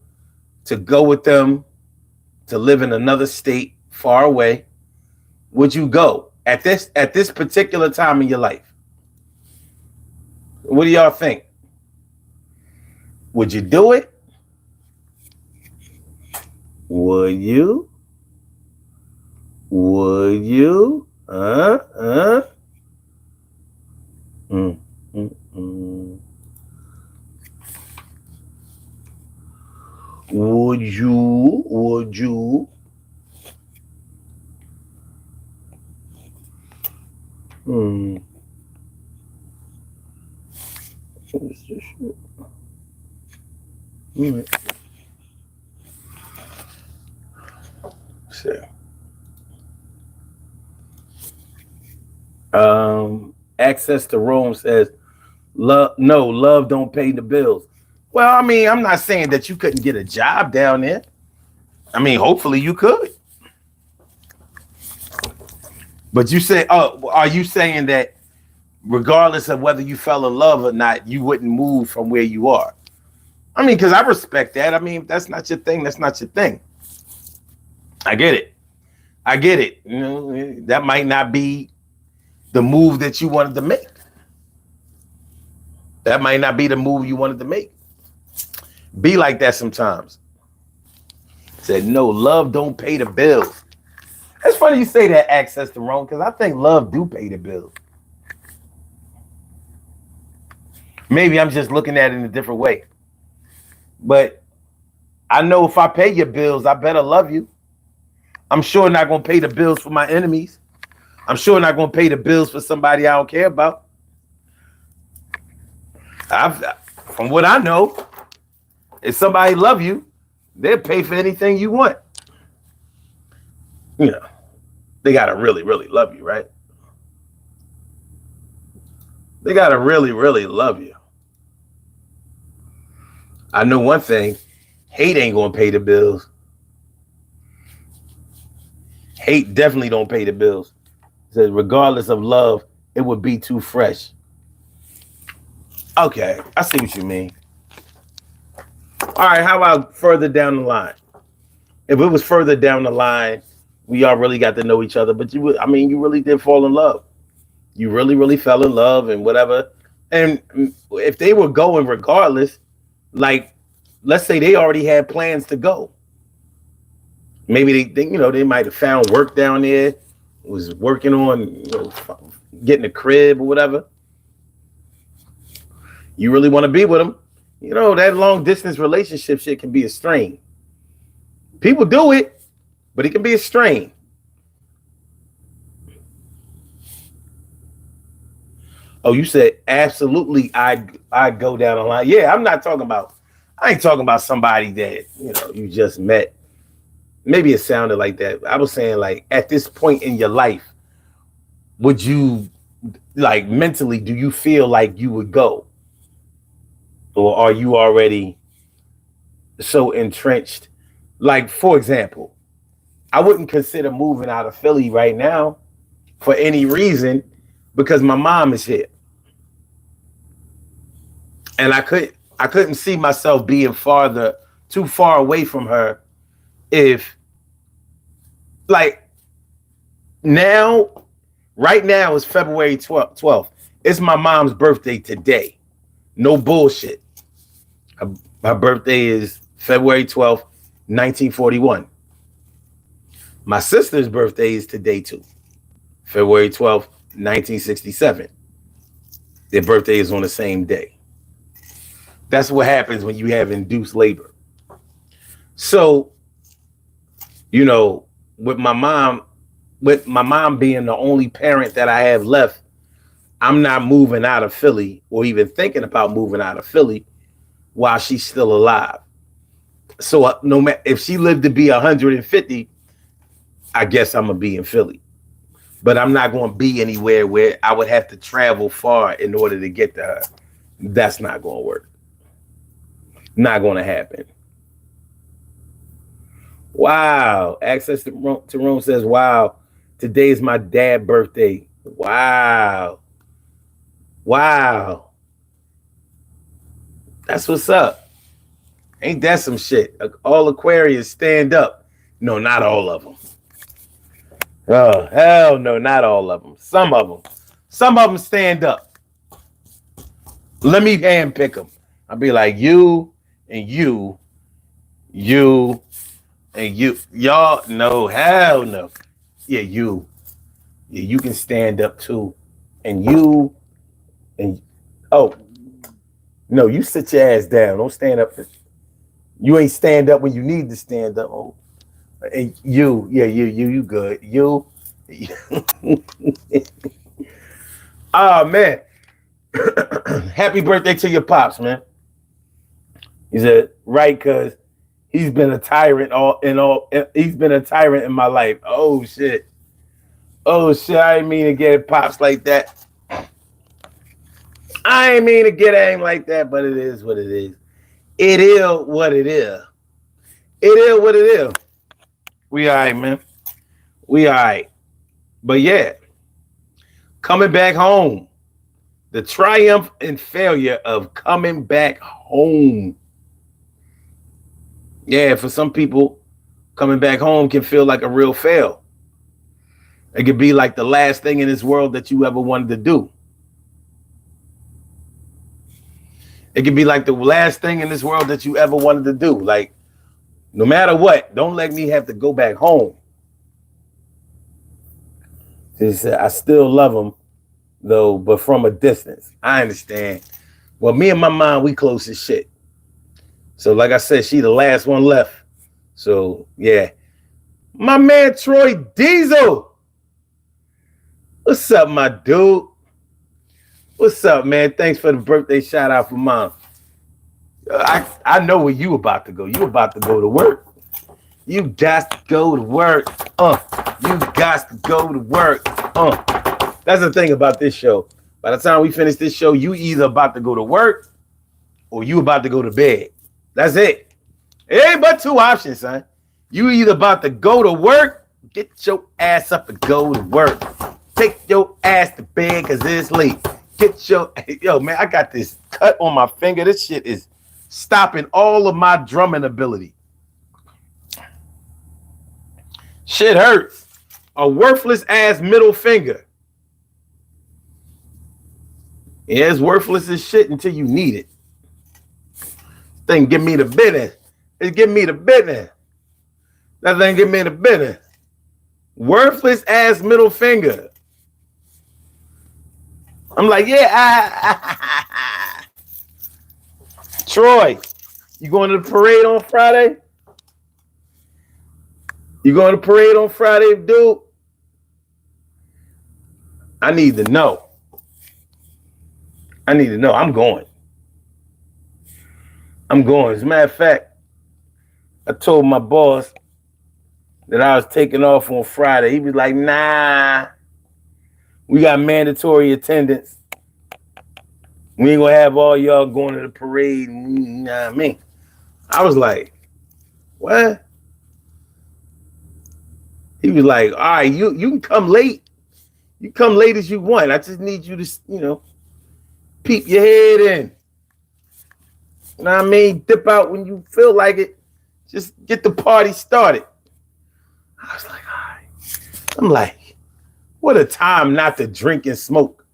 A: to go with them to live in another state far away? Would you go at this particular time in your life? What do y'all think? Would you do it? Would you? Mm, mm, mm. Would you, hmm, what is this shit? Mm, so, access to Rome says, love, no, love don't pay the bills. Well, I mean, I'm not saying that you couldn't get a job down there. I mean, hopefully you could. But you say, oh, are you saying that regardless of whether you fell in love or not, you wouldn't move from where you are? I mean, because I respect that. I mean, if that's not your thing, that's not your thing. I get it. I get it. You know, that might not be the move that you wanted to make. That might not be the move you wanted to make. Be like that sometimes. Said, no, love don't pay the bills. It's funny you say that, access to Rome, because I think love do pay the bills. Maybe I'm just looking at it in a different way. But I know if I pay your bills, I better love you. I'm sure not going to pay the bills for my enemies. I'm sure not going to pay the bills for somebody I don't care about. From what I know, if somebody love you, they'll pay for anything you want. You know, they got to really, really love you, right? They got to really, really love you. I know one thing, hate ain't going to pay the bills. Hate definitely don't pay the bills. It says, regardless of love, it would be too fresh. Okay, I see what you mean. All right, how about further down the line? If it was further down the line, we all really got to know each other, but you really did fall in love. You really, really fell in love and whatever. And if they were going regardless, like, let's say they already had plans to go. Maybe they might have found work down there, was working on getting a crib or whatever. You really want to be with them. That long distance relationship shit can be a strain. People do it, but it can be a strain. Oh, you said absolutely. I go down the line. Yeah, I ain't talking about somebody that you just met. Maybe it sounded like that. I was saying, like, at this point in your life, would you, like, mentally, do you feel like you would go? Or are you already so entrenched? Like, for example, I wouldn't consider moving out of Philly right now for any reason because my mom is here. And I couldn't see myself being too far away from her if, like, right now is February 12th. It's my mom's birthday today. No bullshit. Her birthday is February 12th, 1941. My sister's birthday is today too. February 12th, 1967. Their birthday is on the same day. That's what happens when you have induced labor. So, with my mom being the only parent that I have left, I'm not moving out of Philly or even thinking about moving out of Philly while she's still alive. So no matter if she lived to be 150, I guess I'm gonna be in Philly. But I'm not gonna be anywhere where I would have to travel far in order to get to her. That's not gonna work. Not gonna happen. Wow. Access to Rome says, wow, today's my dad's birthday. Wow. Wow. That's what's up. Ain't that some shit? All Aquarius stand up. No, not all of them. Oh, hell no, not all of them. Some of them stand up. Let me handpick them. I'll be like, you and you, and you. Y'all, no, hell no. Yeah, you. Yeah, you can stand up too. And you And oh no, you sit your ass down. Don't stand up. You ain't stand up when you need to stand up. Oh, and you good. You. Oh man. Happy birthday to your pops, man. He said, right, cause he's been a tyrant he's been a tyrant in my life. Oh shit. Oh shit, I didn't mean to get pops like that. I ain't mean to get aim like that, but it is what it is. It is what it is. It is what it is. We all right, man. We all right. But yeah, coming back home. The triumph and failure of coming back home. Yeah, for some people, coming back home can feel like a real fail. It could be like the last thing in this world that you ever wanted to do. It could be like the last thing in this world that you ever wanted to do. Like, no matter what, don't let me have to go back home. I still love them, though, but from a distance. I understand. Well, me and my mom, we close as shit. So, like I said, she the last one left. So, yeah. My man, Troy Diesel. What's up, my dude? What's up, man? Thanks for the birthday shout out for Mom. I know where you about to go. You about to go to work. You got to go to work. You got to go to work. That's the thing about this show. By the time we finish this show, you either about to go to work or you about to go to bed. That's it. It ain't but two options, son. You either about to go to work, get your ass up and go to work. Take your ass to bed because it's late. Yo, man, I got this cut on my finger. This shit is stopping all of my drumming ability. Shit hurts. A worthless ass middle finger. Yeah, it's worthless as shit until you need it. Thing give me the business. It give me the business. That thing give me the business. Worthless ass middle finger. I'm like, yeah. Troy, you going to the parade on Friday? You going to the parade on Friday, dude? I need to know. I'm going. As a matter of fact, I told my boss that I was taking off on Friday. He was like, nah, we got mandatory attendance. We ain't gonna have all y'all going to the parade. Nah, me. I was like, what? He was like, all right, you can come late. You come late as you want. I just need you to, peep your head in. You know what I mean? Dip out when you feel like it. Just get the party started. I was like, all right. I'm like, what a time not to drink and smoke.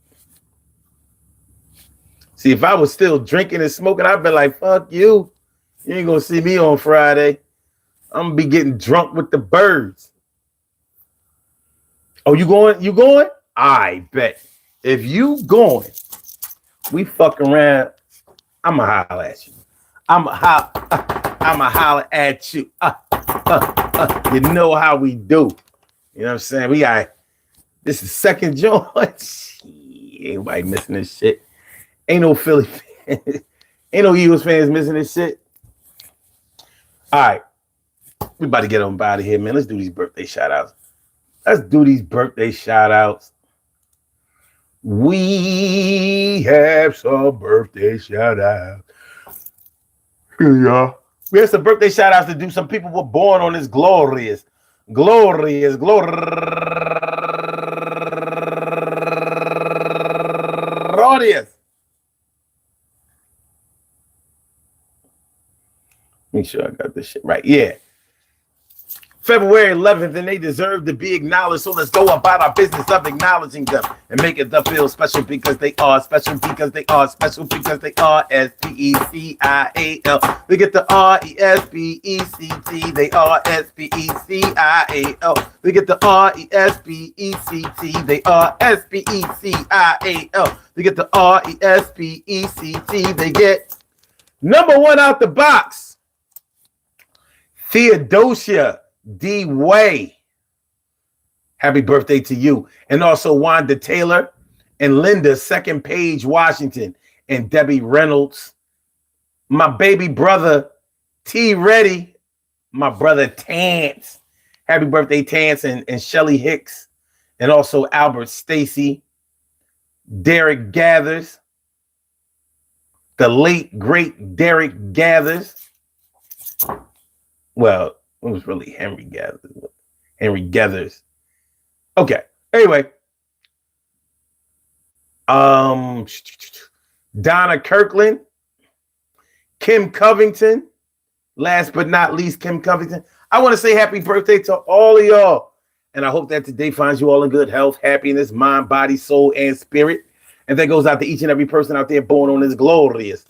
A: See, if I was still drinking and smoking, I'd be like, fuck you. You ain't gonna see me on Friday. I'm gonna be getting drunk with the birds. Oh, you going? I bet. If you going, we fuck around. I'ma holler at you. I'ma holler at you. You know how we do. You know what I'm saying? We got this is second joint. Everybody missing this shit. Ain't no Philly fans. Ain't no Eagles fans missing this shit. All right. We about to get on out of here, man. Let's do these birthday shout outs. We have some birthday shout outs. Here y'all. We have some birthday shout outs to do. Some people were born on this glorious. Make sure I got this shit right. Yeah. February 11th, and they deserve to be acknowledged. So let's go about our business of acknowledging them and make it feel special because they are special because they are special because they are SPECIAL. We get the RESPECT. They are SPECIAL. We get the RESPECT. They are SPECIAL. We get the RESPECT. They get number one out the box. Theodosia D. Way. Happy birthday to you. And also Wanda Taylor and Linda Second Page Washington and Debbie Reynolds. My baby brother T. Reddy. My brother Tance. Happy birthday, Tance and Shelly Hicks. And also Albert Stacy. Derek Gathers. The late, great Derek Gathers. Well, it was really Henry Gathers. Okay. Anyway. Donna Kirkland. Kim Covington. Last but not least, Kim Covington. I want to say happy birthday to all of y'all. And I hope that today finds you all in good health, happiness, mind, body, soul, and spirit. And that goes out to each and every person out there born on this glorious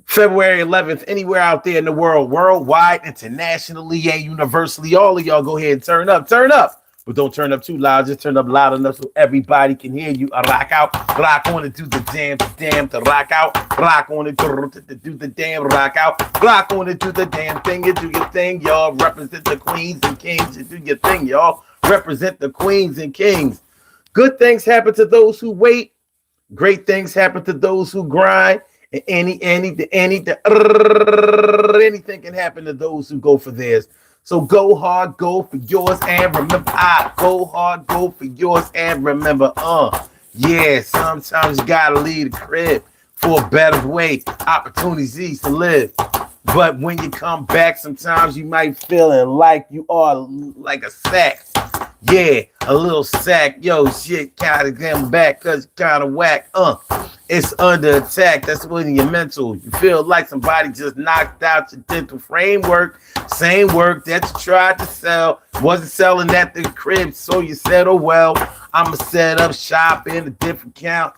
A: February 11th, anywhere out there in the world, worldwide, internationally, and universally. All of y'all go ahead and turn up. But don't turn up too loud. Just turn up loud enough so everybody can hear you. Rock out, rock on it, do the damn to rock out, rock on it, do the damn, rock out, rock on it, do the damn thing. You do your thing, y'all. Represent the queens and kings. You do your thing, y'all. Represent the queens and kings. Good things happen to those who wait. Great things happen to those who grind. And anything can happen to those who go for theirs. So go hard, go for yours, and remember, go hard, go for yours, and remember, yeah, sometimes you gotta leave the crib for a better way, opportunities to live. But when you come back, sometimes you might feel like you are like a sack. Yeah, a little sack. Yo, shit, gotta come back because you're kind of whack. It's under attack. That's when you're mental. You feel like somebody just knocked out your dental framework. Same work that you tried to sell. Wasn't selling at the crib, so you said, oh, well, I'm going to set up shop in a different town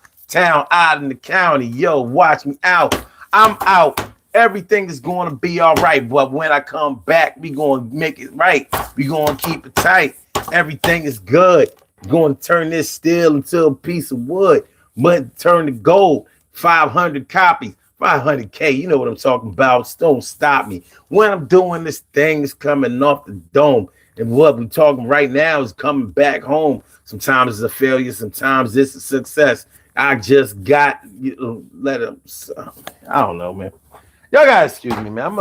A: out in the county. Yo, watch me out. I'm out. Everything is going to be all right. But when I come back, we going to make it right. We going to keep it tight. Everything is good. We're going to turn this steel into a piece of wood. But turn to gold. 500 copies. 500K. You know what I'm talking about. Don't stop me. When I'm doing this thing, it's coming off the dome. And what we're talking right now is coming back home. Sometimes it's a failure. Sometimes it's a success. I just got, I don't know, man. Y'all gotta excuse me, man. I don't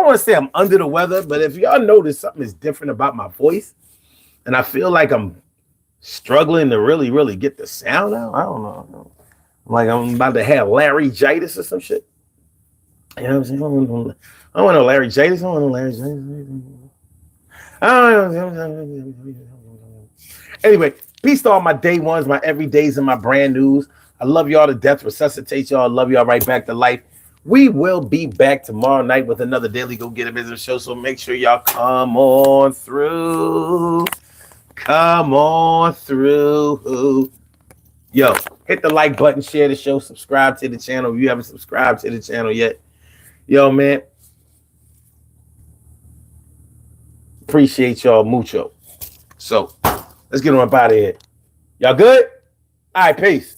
A: want to say I'm under the weather, but if y'all notice something is different about my voice, and I feel like I'm struggling to really, really get the sound out. I don't know. Like I'm about to have laryngitis or some shit. You know what I'm saying? I don't want no laryngitis. Anyway, peace to all my day ones, my everydays, and my brand news. I love y'all to death. Resuscitate y'all. I love y'all right back to life. We will be back tomorrow night with another Daily Go Get a Business show. So make sure y'all come on through. Come on through. Yo, hit the like button, share the show, subscribe to the channel if you haven't subscribed to the channel yet. Yo, man. Appreciate y'all mucho. So let's get on up out of here. Y'all good? All right, peace.